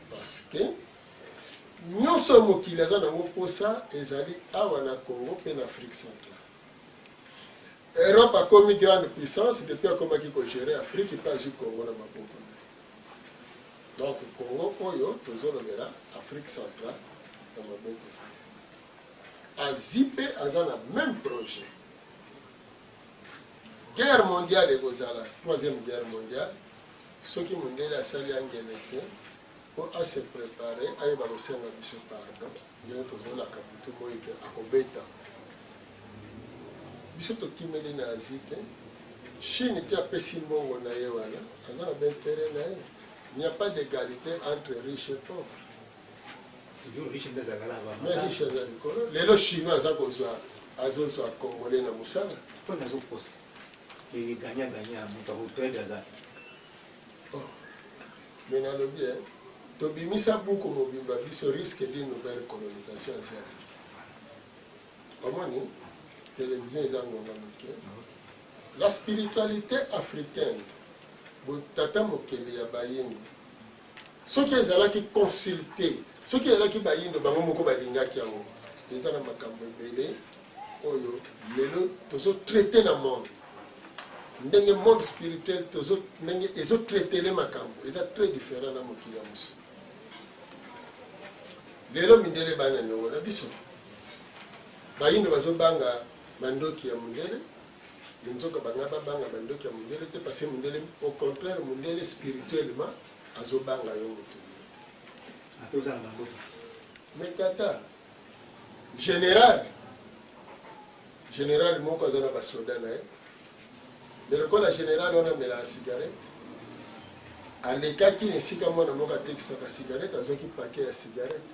parce que nyonso mokili aza nango mposa ezali awa na Congo mpe na Afrique centrale Europe akomi grande puissance depuis akomaki kogere Afrique mpe azwi Congo na maboko na ye donc Congo oyo tozolobela Afrique centrale na maboko na ye Asie mpe aza na même projet guerre mondiale ekozala troisième guerre mondiale soki mondele asali angele te po ase préparer ayeba kosenga biso pardon ndenge tozolaka butu moyike akobeta biso tokimeli na Asie te Chine te apesi mbongo na ye wana aza na baintérêt na ye il n'y a pas d'égalité entre riches et pauvres mais riche aza likolo lelo chinois aza kozwa azozwa congolais na mosala mais nalobi tobimisa buku mobimba biso risque d'une nouvelle colonisation asiatique Omoni, télévision est en la spiritualité africaine, Tata Mokele ya Bayini, ceux qui sont là qui consultent, ceux qui sont là qui Bayini, Bango Moko Balinga qui ont, ils sont dans Makambo Bele, Oyo, Lelo, tous traité dans le monde. Dans le monde spirituel, ils ont traité les Makambo, ils sont très différents dans Mokili ya Musu. Lelo Mindele Bana Nyongo, Biso. Bayini bazo banga mandoki ya Mundele. Nzoka banga banga bandoki ya Mundele te parce que Mundele au contraire Mundele spirituellement azobanga yo mutu. Atoza na bango. Mais tata général moko azana ba soda na ye. Mais le la général on a mis la cigarette. Alekaki nesika mona moko atekisaka cigarette azoki paquet ya cigarette.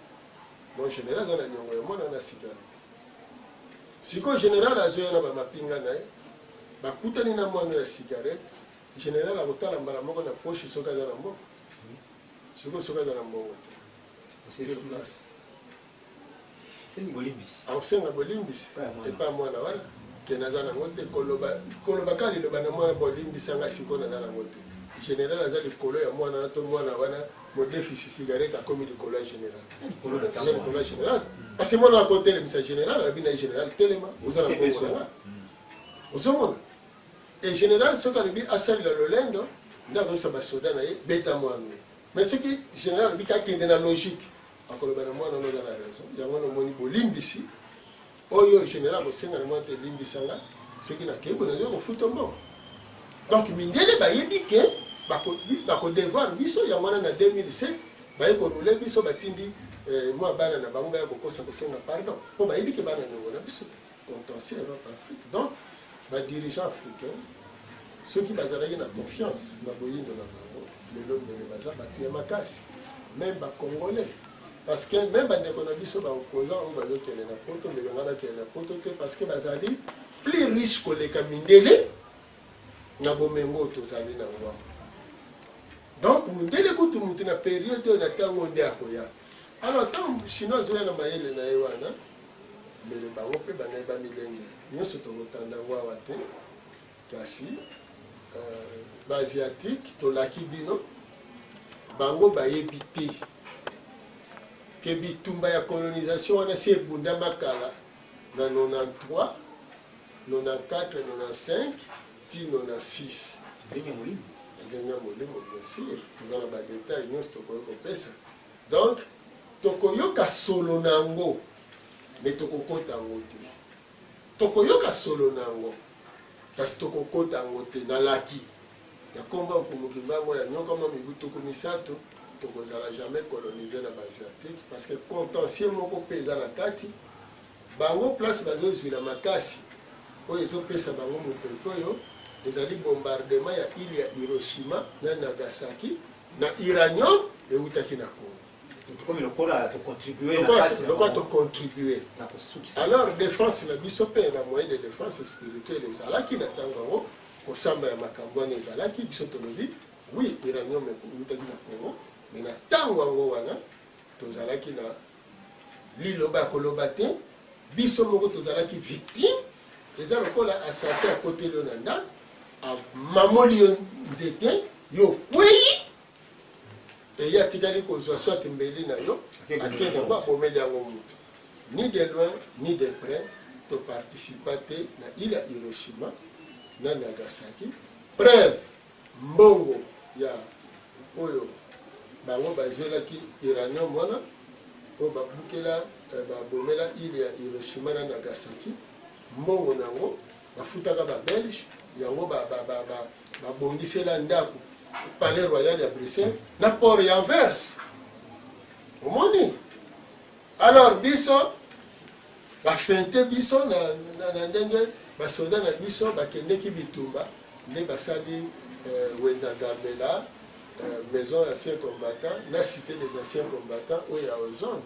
Mon général on a nyongo ya mona na cigarette. Siko général azoya na ba mapinga na ye. Bakutani na mwana ya cigarette, général akotala mbala moko na poche soka za na mboko. Soka za na mboko te. C'est place. C'est ni bolimbisi. Aosenga bolimbisi. Et pas mwana wana. Ke naza na ngote koloba kali loba na mwana bolimbisi anga siko naza na ngote. Général aza likolo ya mwana na to mwana wana mo déficit cigarette a commis likolo ya général. C'est likolo ya général. Parce que mwana côté le misa général, abina général telema, uzala mboko na. Uzomona. Et général, ce qu'on a dit, Assal Lolendo, nous avons sa basoda, bêta moi. Mais ce qui général, il y a une logique. Encore le moi, nous avons raison. Il y a un monibo limbisi. Oyo général, vous savez, nous avons limbisanga. Ce qui n'a qu'à vous nous avons foutu au monde. Donc, Mindele, bah, il dit que, bah, devoir, biso, il y a en 2007, bah, il roulé biso, bah, tindi, moi, bana na banga, boko sa kosenga, pardon. Bon, bah, il dit que bana na biso, contentieux Europe, Afrique. Donc, les dirigeants africains, ceux qui ont la confiance dans le même les Congolais. Parce que même les opposants, parce que les plus riches que les Kamindele, donc, Mundele kutu mutu na période de la Tangonde Akoya. Alors, quand les Chinois ont la maïle na Ewana, mais les bango pe bana ba milenge nyoso to tanda wa te kasi ba asiatique to laki bino bango ba yebite ke bitumba ya colonisation wana se bunda makala na 93 94 95 ti 96 ndenge molimo bien sûr tout dans ba détail nyoso to ko pesa donc tokoyoka solo nango mais tokokota yango te tokoyoka solo nango kasi tokokota yango te nalaki ya komba mfumuki mbango ya nyokama mibu toko misato tokozala jamais colonisé na basiatique parce que contentieux moko mpe eza na kati bango place bazozwila makasi oyo ezopesa bango mopepe oyo ezali bombardement ya ile ya Hiroshima na Nagasaki na uranium eutaki na Congo. Comme le corps a contribué alors défense la bisope la moyenne de défense spirituelle les alaki na tango ko samba ya makambo na ezalaki bisotolobi oui iranium ekutaki na Congo mais na tango ngo wana tozalaki na liloba koloba te biso moko tozalaki victime eza lokola assassin à côté de nanda a mamoli nzete yo oui. Et il y a des choses qui sont ni de loin ni de près pour participer à l'île Hiroshima, na Nagasaki. Preuve, mbongo ya oyo bango bazela ki iranium wana o babukela babomela île ya Hiroshima na Nagasaki. Mbongo nango bafutaka ba Belge yango babongisela ndako palais royal à Bruxelles, na port et Anvers. Au monde. Alors, biso, la fente biso, na ndenge, ba soda na biso, ba kende ki bitumba, ne basali Wenza Gambela, maison anciens combattants, na cité des anciens combattants, où il y a aux zones.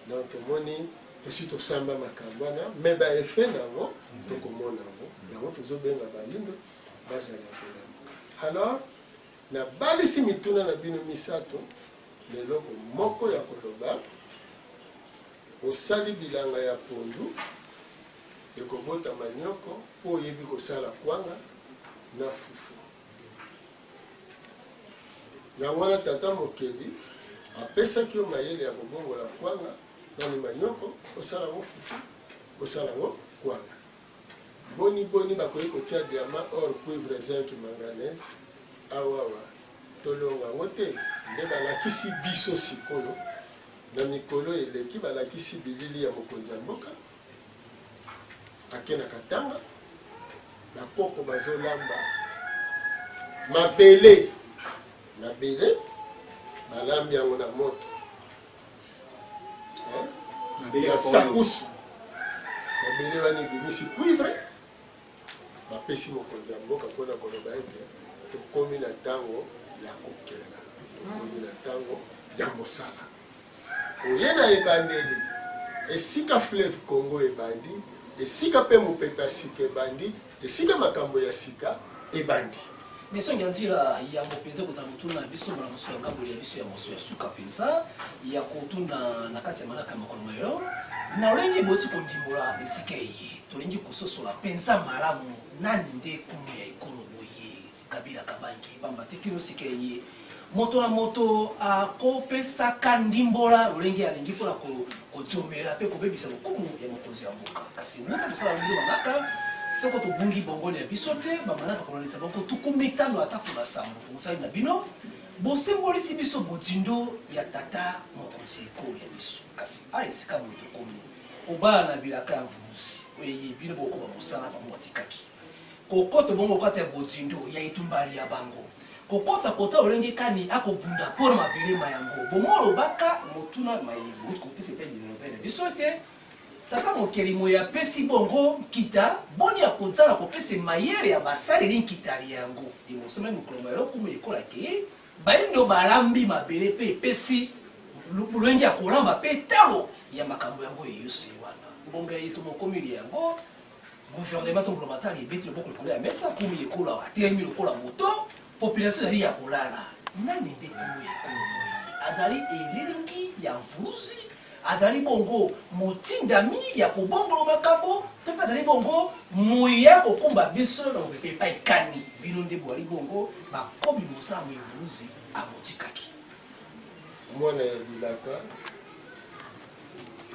Donc, moni, aussi to samba makambana, mais ba effet nango, to komona nango, nango tozo benga ba yindo, bazali akona. Alors, na balisi mituna na bino misato leloko moko ya koloba osali bilanga ya pondu ekobota manioko po oyebi kosala kwanga na fufu. Yango wana tata mokedi apesaki yo mayele ya kobongola kwanga na manioko kosala ngo fufu kosala ngo kwanga. Boni bakoki kotia diamant or cuivre zinc manganèse awawa tolonga ngo te nde balakisi biso sikoyo na mikolo eleki balakisi bilili ya mokonzi ya mboka ake na katanga bakoko bazolamba mabele na bele balambi yango na moto ya sakusu mabele wana ebimisi cuivre bapesi mokonzi ya mboka mpona koloba ete tokomi na ntango ya kokela tokomi na ntango ya mosala oye na ebandeli esika fleuve Congo ebandi esika mpe mopepe ya sika ebandi esika makambo ya sika ebandi Neso nyanzira ya mopenza kozala motuna na biso mona moso ya ngamboli ya biso ya moso ya suka penza ya kotuna na kati ya malaka makolo lelo na olengi boti kondimbola esika ye tolengi kososola penza malamu nani nde kumu ya ekolo boye Kabila Kabangi bamba tekino sika ye moto na moto akopesaka ndimbola olengi alingi mpona kojomela mpe kobebisa lokumu ya mokonzi ya mboka kasi muta tosala mbilo malaka soko to bungi bongole ya biso te bamanaka kolonisa bango tukumitano ata kuna sambo musali na bino bosembolisi biso botindo ya tata mokonzi ekolo ya biso kasi esika moto komi kobala na bilaka ya mvulusi oye bino bokoba mosala bango batikaki kokota bongo kati ya botindo ya itumbali ya bango kokota kota olenge kani akobunda mpona mabelema yango bomolo baka motuna mayibo kopesa pe di nouvelle biso te tata mokelimo ya pesi bongo kita boni ya kozala kopesa mayele ya basaleli nkitali yango emosome mikolomo ya lokumu ekolaki baindo balambi mabele mpe epesi lolenge ya kolamba mpe talo ya makambo yango eyose wana mbongo ya yetu mokomili yango gouvernement tongolomatali ebeti loboko likolo ya mesa kumu ekola atelemi lokola moto population ezali ya kolala nani nde kumu ya ekolo moyi azali elilingi ya mvuluzi azali bongo motindami ya kobongola makambo to mpe azali bongo moya kokumba biso na mopepe epai kani bino nde bwali bongo bakobi mosala moevuluzi amotikaki mwana ya bilaka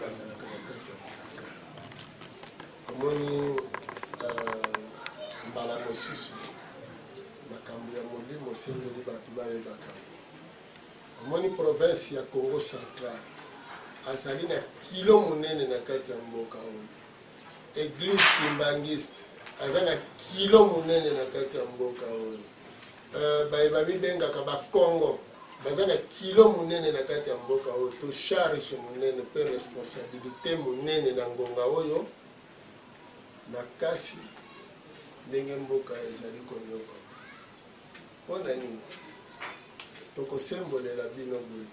bazalaka na kati ya bilaka amoni mbala mosusu makambo ya molimo osengeli bato bayebaka amoni province ya Congo Central azali na kilo monene na kati ya mboka oyo église kimbangiste aza na kilo monene na kati ya mboka oyo bayeba mibengaka bakongo baza na kilo monene na kati ya mboka oyo to charge monene mpe responsabilité monene na ngonga oyo makasi ndenge mboka ezali konyoka mpona nini tokosembolela bino boye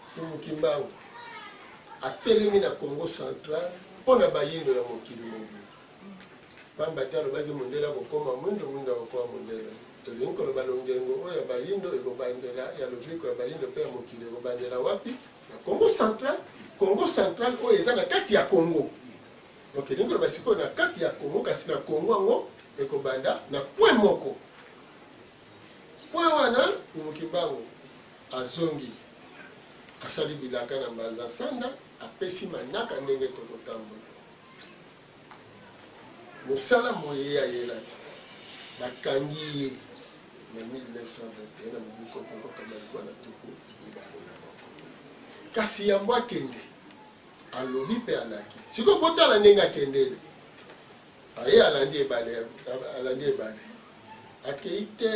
Fumu Kimbangu atelemi na Congo Central mpona bayindo ya mokili mobili pamba te alobaki mondele akokoma mwindo akokoma mondele tolingi koloba longengo oyo ya bayindo ekobandela ya lobiko ya bayindo mpe ya mokili ekobandela wapi na Congo Central oyo eza na kati ya Congo donc elingi koloba sikoyo na kati ya Congo kasi na Congo yango ekobanda na point moko point wana Fumu Kimbangu azongi asali bilaka na mbanza sanda apesi manaka ndenge tokotambola mosala moye ayelaki bakangi ye na 1921 na mobiko tokokama likwa na tuku mibale na moko kasi yango akende alobi mpe alaki sikoyo botala ndenge akendele aye alandi ebale akei te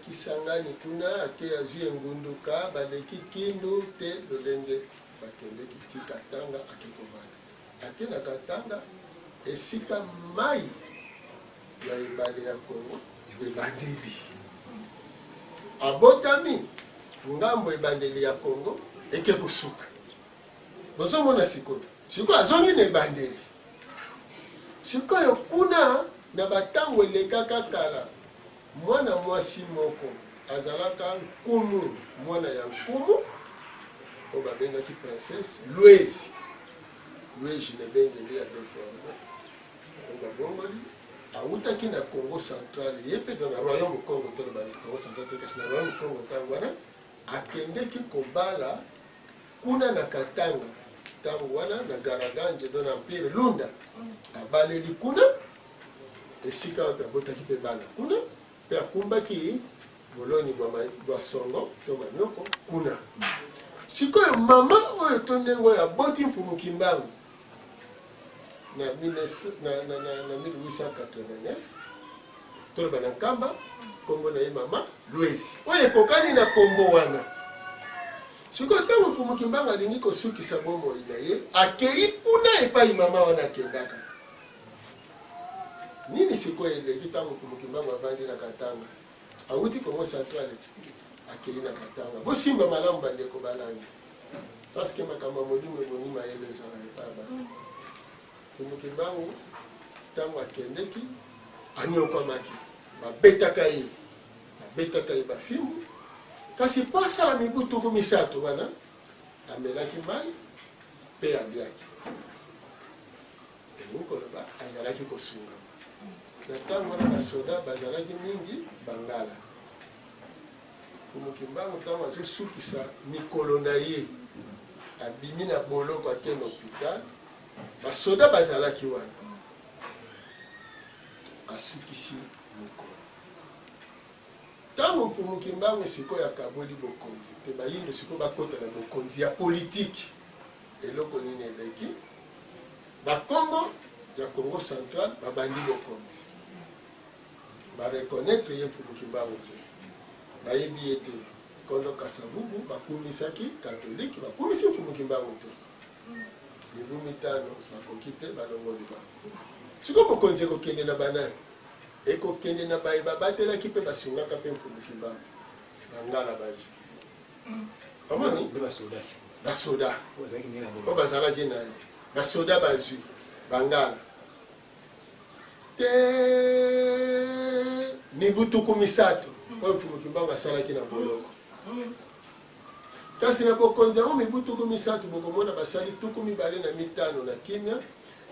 Kisangani kuna ake azwi engunduka baleki kindu te lolenge bakendeki ti Katanga ake kovanda ake na Katanga esika mai ya ebale ya Kongo ebandeli abotami ngambo ebandeli ya Kongo eke kosuka bozomona sikoyo azongi na ebandeli sikoyo kuna na batango elekaka kala mwana mwasi moko azalaka nkumu mwana ya nkumu oyo babengaki princesse Louise nebengeli ya deforme oyo babongoli awutaki na Congo central ye mpe dans na royaume Congo to na Congo central te kasi na royaume Congo ntango wana akendeki kobala kuna na Katanga ntango wana na Garaganje do na empire Lunda abaleli kuna esika wapi abotaki mpe bana kuna mpe akumbaki boloni bwa songo to manioko kuna sikoyo mama oyo to ndenge oyo aboti mfumuki mbangu na 1889 toloba na nkamba kombo na ye mama Louise oyo ekokani na kombo wana sikoyo ntango mfumuki mbangu alingi kosukisa bomoi na ye akei kuna epai mama wana akendaka nini sikoyo eleki ntango mfumuki mbangu avandi na Katanga awuti Congo central akei na Katanga bosimba malamu bandeko balangi parce que makambo molimo ebongi mayele ezala epai bato mfumuki mbangu ntango akendeki aniokwamaki babetaka ye bafimbu kasi po asala mibu tuku misato wana amelaki mai mpe aliaki elingi koloba azalaki kosungama na ntango wana basoda bazalaki mingi bangala mfumuki mbangu ntango azosukisa mikolo na ye abimi na boloko ake na hôpital basoda bazalaki wana asukisi mikolo ntango mfumuki mbangu sikoyo akaboli bokonzi te bayindo sikoyo bakota na bokonzi ya politike eloko nini eleki bakongo ya Congo central babandi bokonzi barekonetre ye mfumuki mbangu te bayebi ete kondo Kasavubu bakumisaki katolike bakumisi mfumuki mbangu te mibu mitano bakoki te balongoli bango sikoyo bokonzi ekokende na banani ekokende na baye babatelaki mpe basungaka mpe mfumuki mbangu bangala bazwi amoni basoda oyo bazalaki na ye basoda bazwi bangala te mibu tuku misato oyo mfumuki mbangu asalaki na boloko kasi na bokonzi yango mibu tuku misato bokomona basali tuku mibale na mitano na kimia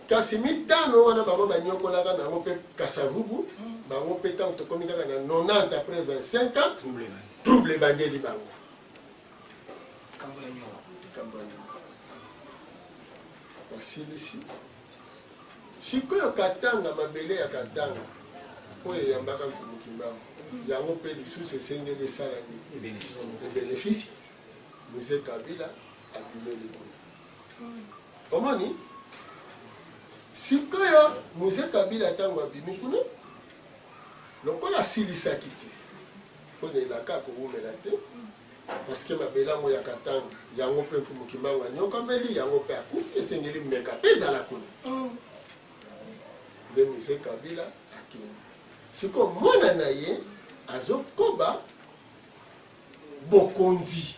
kasi mitano wana bango banyokolaka nango mpe Kasavubu bango mpe ntango tokomi kaka na 90 après 25 ans trouble bandeli bango likambo ya nyongo basilisi sikoyo Katanga mabele ya Katanga oyo eyambaka mfumuki mbangu yango mpe lisusu esengeli esala ebénéfice Musée Kabila abimeli kuna omoni sikoyo Musée Kabila ntango abimi kuna lokola asilisaki te mpona elaka akowumela te parce que mabelango ya Katanga yango mpe mfumuki mbangu anyokameli yango mpe akufi esengeli mmeka mpe ezala kuna nde Musée Kabila akei sikoyo mwana na ye azokoba bokonzi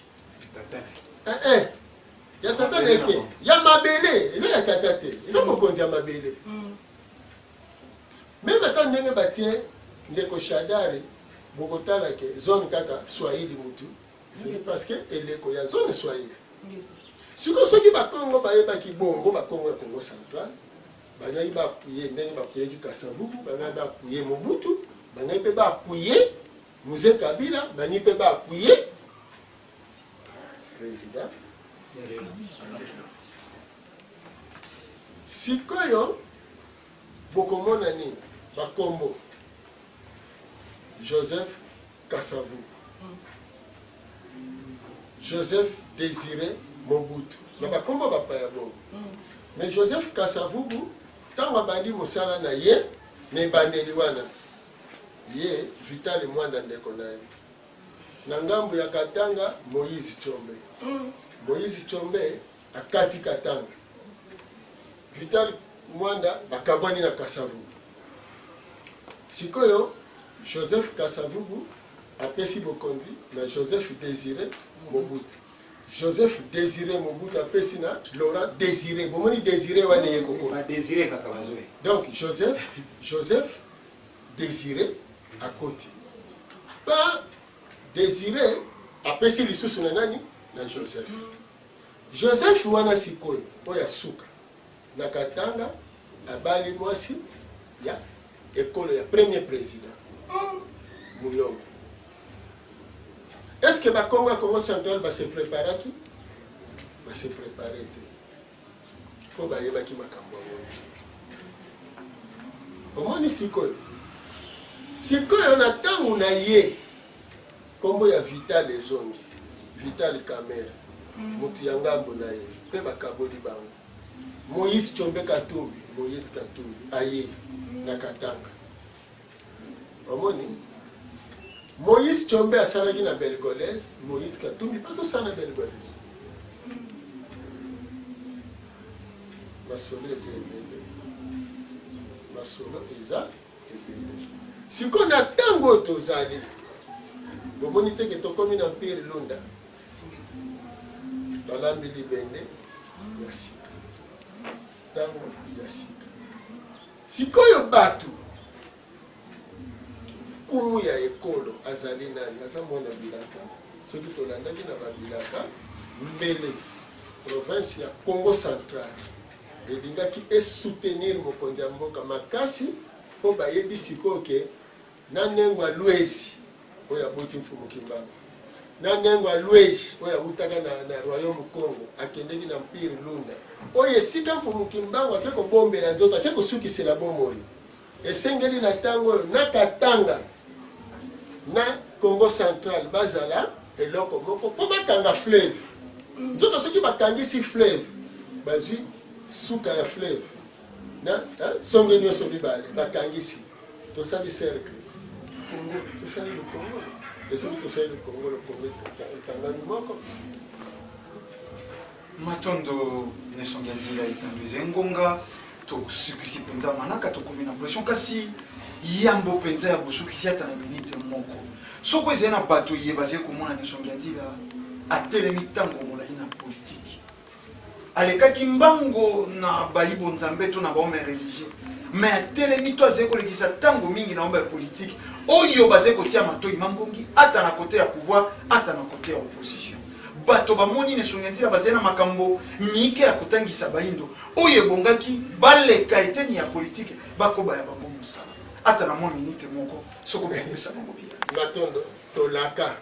ya tata na ete ya mabele eza ya tata te eza bokonzi ya mabele meme ata ndenge batie ndeko Shadari bokotala ke zone kaka Swahili mutu parce que eleko ya zone Swahili sikoyo soki bakongo bayebaki bongo bakongo ya Congo central bangai bapuye ndenge bapuyeki Kasavubu bangai bapuye Mobutu bangai mpe bapuye Musée Kabila bangai mpe bapuye président sikoyo bokomona nini bakombo Joseph Kasavubu Joseph Désiré Mobutu na bakombo bapaya bongo mais Joseph Kasavubu ntango abandi mosala na ye na ebandeli wana ye Vital Mwanda ndeko na ye na ngambo ya Katanga Moïse Tshombe Moïse Tshombe akati Katanga Vital Mwanda bakabwani na Kasavubu sikoyo Joseph Kasavubu apesi bokonzi na Joseph Désiré Mobutu Joseph Désiré Mobutu apesi na Laurent Désiré bomoni Désiré wana ye koko Désiré kaka bazoe donc Joseph Désiré akoti pa Désiré apesi lisusu na nani na Joseph Joseph wana sikoyo oya suka na Katanga abali mwasi ya école ya premier président Muyombo. Est-ce que Congo central va se préparer qui? Va se préparer pour bayeba ki makambo ngo. Omoni sikoyo. Sikoyo na tangu na ye kombo ya Vital Ezongi, Vital Kamera. Mutu ya ngambo na ye pe bakaboli bango. Moïse Chombe Katumbi, Moïse Katumbi aye na Katanga. Omoni Moïse Chombe asalaki na Belgolese, Moïse Katumbi pas osala na Belgolese. Masolo eza ebele. Masolo eza ebele. Siko na tango tozali. Bomoni teke tokomi na Mpere Lunda. Balambi libende ya sika. Tango ya sika. Sikoyo batu kumu ya ekolo azali nani asa mwana bilaka soki tolandaki na babilaka mbele province ya Congo central elingaki esoutenir mokonzi ya mboka makasi mpo bayebi sikoyo ke na nengo ya Lwezi oyo aboti mfumu Kimbangu na nengo ya Lwezi oyo awutaka na royaume Congo akendeki na Mpire Lunda oyo esika mfumu Kimbangu ake kobombela nzoto ake kosukisela bomoi esengeli na tango oyo na Katanga na Congo central bazala eloko moko po bakanga fleuve nzoto soki bakangisi fleuve bazwi suka ya fleuve na songe nyonso mibale bakangisi tosali cercle Congo tosali le Congo esoki tosali le Congo etangani moko matondo nesongi ya nzela etanduiza engonga tosukisi mpenza manaka tokomi na pression kasi yambo mpenza ya bosukisi ata na minite moko soko ezali na bato ye bazali komona nesongi ya nzela atelemi ntango molai na politike alekaki mbango na bayibo nzambe to na baome religieux mais atelemi to azali kolekisa ntango mingi na omba ya politike oyo bazali kotia matoi mambongi ata na kote ya pouvoir ata na kote ya opposition bato bamoni nesongi ya nzela bazali na makambo mike ya kotangisa bayindo oyo ebongaki baleka eteni ya politike bakoba ya bango mosala ata na mwa minute moko soko bapesa bango bia matondo tolaka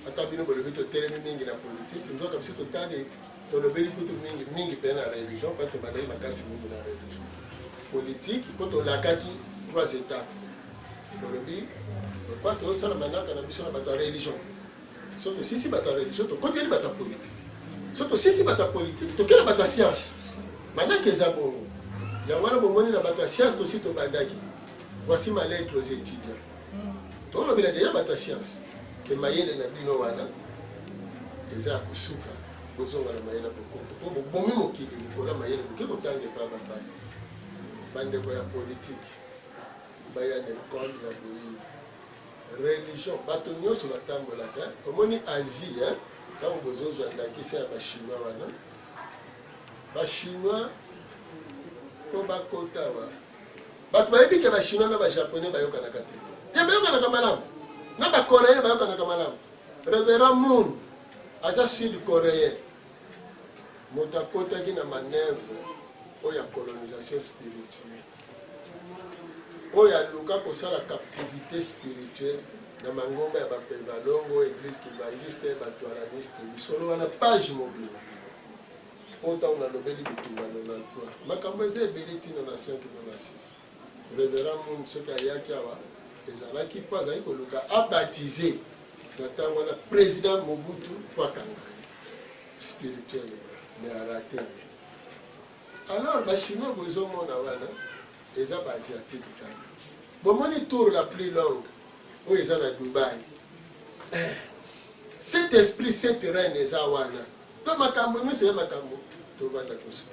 ata bino bolobi totelemi mingi na politike nzoka biso totali tolobeli kutu mingi mpe na religion mpo tobandaki makasi mingi na religion politique mpo tolakaki 3 étapes tolobi lokwa tosala manaka na biso na bato ya religion so tosisi bato ya religion tokoteli bato ya politique so tosisi bato ya politique tokela bato ya science manaka eza bongo yango wana bomoni na bato ya science tosi tobandaki voici ma lettre aux étudiants tolobela deya bato ya science ke mayele na bino wana eza ya kosuka bozonga na mayele bokoko mpo bobomi mokili likolo ya mayele boke kotange mpa bapai bandeko ya politike baya na ekole ya boyini religion bato nyonso batambolaka omoni Asie ntango bozozwa ndakisa ya bachinois wana bachinois mpo bakota wa bato bayebi ke bachinois na bajaponais bayokanaka te ye bayokanaka malamu na bacoréen bayokanaka malamu Reverend Moon aza sud coréen moto akotaki na manœuvre oyo ya colonisation spirituelle oyo aluka kosala captivité spirituelle na mangomba ya bapevalongo église kibangiste batoaraniste lisolo wana page mobile ota unalobeli bitumano na 3 makambo eza ebeli tina na 5 na 6 Reverend Moon soki ayaki awa ezalaki mpo azali koluka abaptize na ntango wana président Mobutu po akanga spirituellement mais arate ye alors bachinois bozomona wana eza baasiatique kaka bomoni tour la plus longue oyo eza na Dubai cet esprit cette reine eza wana to makambo nyonso ya makambo tovanda toso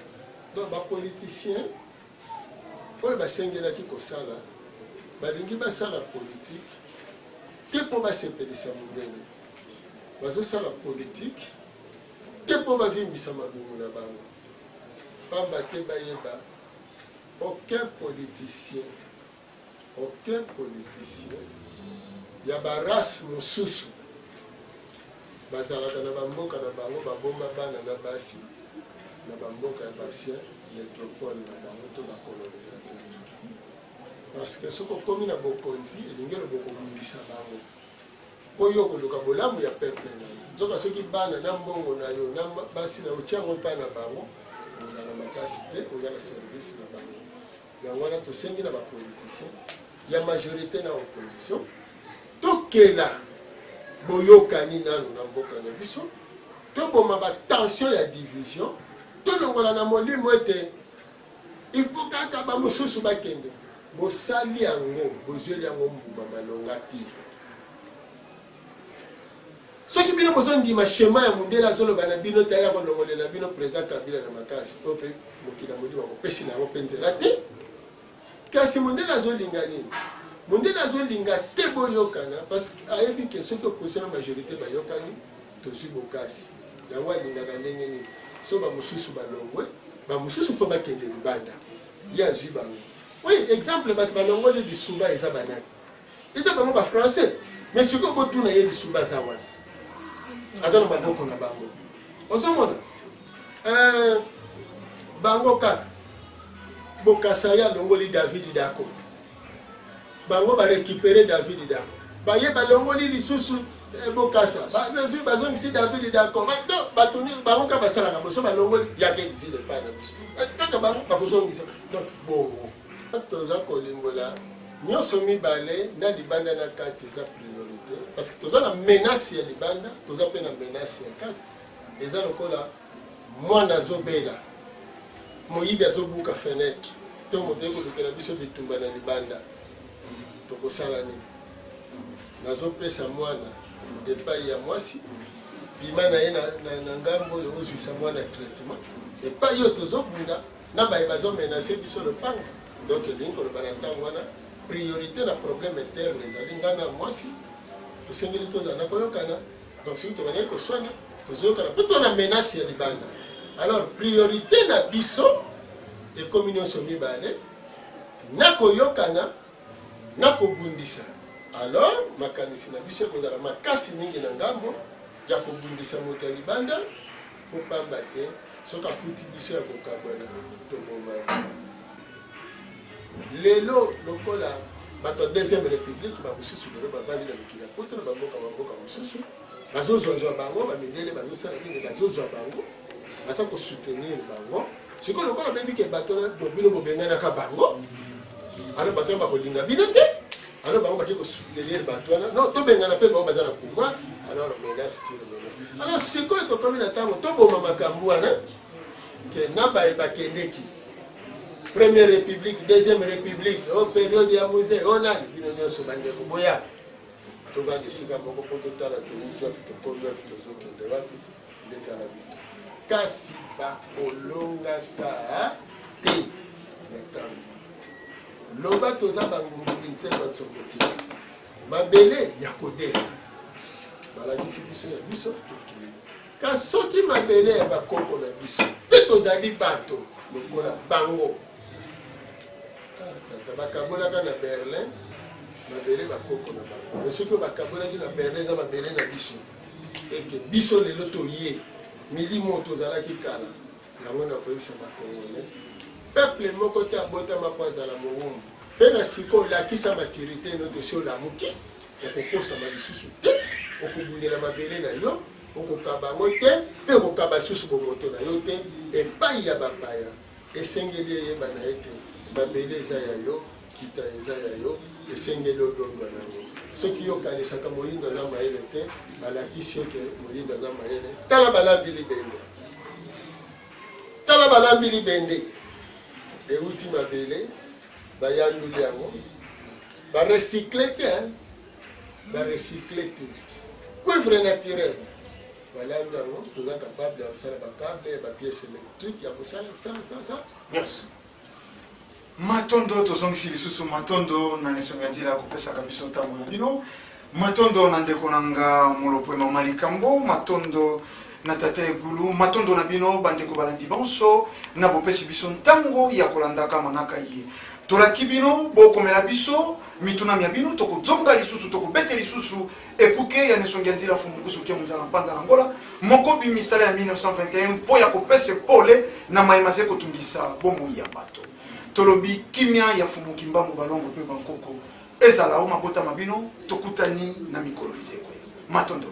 donc bapoliticien oyo basengelaki kosala balingi basala politique te mpo basepelisa mondele bazosala politique te mpo bavimbisa mabumu na bango pamba te bayeba aucun politicien ya barace mosusu bazalaka na bamboka na bango babomba bana na basi na bamboka ya basien métropole na bango to bacolonisateur parce que soki okomi na bokonzi elingi eloboko kobundisa bango po yo koluka bolamu ya peuple na yo nzoka soki bana na mbongo na yo na basi na otiango mpa na bango oza na makasi te oza na service na bango yango wana tosengi na bapoliticien ya majorité na opposition tokela boyokani nanu na mboka na biso toboma batension ya division tolongola na molimo ete il faut kaka bamosusu bakende bosali yango bozweli yango mbuma malonga te soki bino bozondima shema ya mundele azoloba na bino te aya kolongolela bino président Kabila na makasi oyo mpe mokili ya molimo akopesi na yango mpe nzela te kasi mundele azolinga nini mundele azolinga te boyokana parce que ayebi ke soki opposition na majorité bayokani tozwi bokasi yango alingaka ndenge nini so bamosusu balongwe bamosusu mpo bakende libanda ye azwi bango oui exemple bato balongoli lisuba eza banani eza bango bafrançais mais sikoyo botuna ye lisuba aza wana aza na maboko na bango ozomona bango kaka bokasa ya longoli David Dako bango barécupéré David Dako baye balongoli lisusu bokasa bazongisi David Dako batuni bango kaka basalaka boso balongoli yakekisi le pana biso kaka bango bakozongisa donc bongo toza kolimbola nyonso mibale na libanda na kati eza priorité parce que toza na menace ya libanda toza mpe na menace ya kati eza lokola mwana azobela moyibi azobuka fenêtre to moto ekolukela biso bitumba na libanda tokosala nini nazopesa mwana epai ya mwasi bima na ye na ngambo oyo ozwisa mwana traitement epai oyo tozobunda na baye bazomenase biso lopango donc elingi koloba na ntango wana priorité na problème interne ezali ngai na mwasi tosengeli tozala koyokana donc soki tobandaki koswana tozoyokana mpe tona menace ya libanda alors priorité na biso ekomi nyonso mibale na koyokana na kobundisa alors makanisi na biso ekozala makasi mingi na ngambo ya kobundisa moto ya libanda mpo pamba te soki akuti biso ya kokabwana tobomani lelo lokola bato deuxième république bamosusu lelo bavandi na mikili ya poto na bamboka mosusu bazozwazwa bango bamindele bazosala nini bazozwa bango baza kosoutenir bango sikoyo lokola bebi ke bato bino bobenganaka bango alo bato wana bakolinga bino te alo bango baki kosoutenir bato wana non tobengana mpe bango baza na pouvoir alors menace sur menace alors sikoyo tokomi na ntango toboma makambo wana ke na baye bakendeki première république deuxième république o période ya musée o nani bino nyonso bandeko boya tobanda esika moko mpo totala touti wapi tokomi wapi tozokende wapi nde tala bito kasi bakolongaka te na ntango loba toza bangungi bintsema ntsongokili mabele ya kodefa balakisi biso ya biso tokei kasi soki mabele ya bakoko na biso mpe tozali bato lokola bango bakabonaka na Berlin mabele bakoko na bango mais soki bakabonaki na Berlin eza mabele na biso eke biso lelo toye milimo tozalaki kala yango na koyebisa bakongolais peuple moko te abotama mpo azala mowumbu mpe na siko olakisa maturité no tosi olamuki okokosama lisusu te okobundela mabele na yo okokaba yango te mpe okokaba lisusu bomoto na yo te epai ya bapaya esengeli eyeba na ete mabele eza ya yo kita eza ya yo esengeli odondwa nango soki yokanisaka moyindo aza mayele te balakisi yoke moyindo aza mayele tala balambi libende tala balambi libende euti mabele bayanduli yango barecycle te barecycle te cuivre naturel balambi yango toza capable ya kosala bacable ya bapiece électrique ya kosala nyonso matondo tozongisi lisusu matondo na lisonga nzela kopesaka biso ntango na bino matondo na ndeko na nga molopwe mama likambo matondo na tata egulu matondo na bino bandeko balandi bonso na bopesi biso ntango ya kolandaka manaka ye tolaki bino bokomela biso mituna mia bino tokozonga lisusu tokobete lisusu ekuke ya nesongi ya nzela fumukusu ke munzala mpanda na ngola moko bimisala ya 1921 mpo ya kopesa pole na mayema se kotungisa bomoi ya bato tolobi kimia ya fumuki mbambo balongo mpe bankoko ezala o mabota mabino tokutani na mikolo mizeko matondo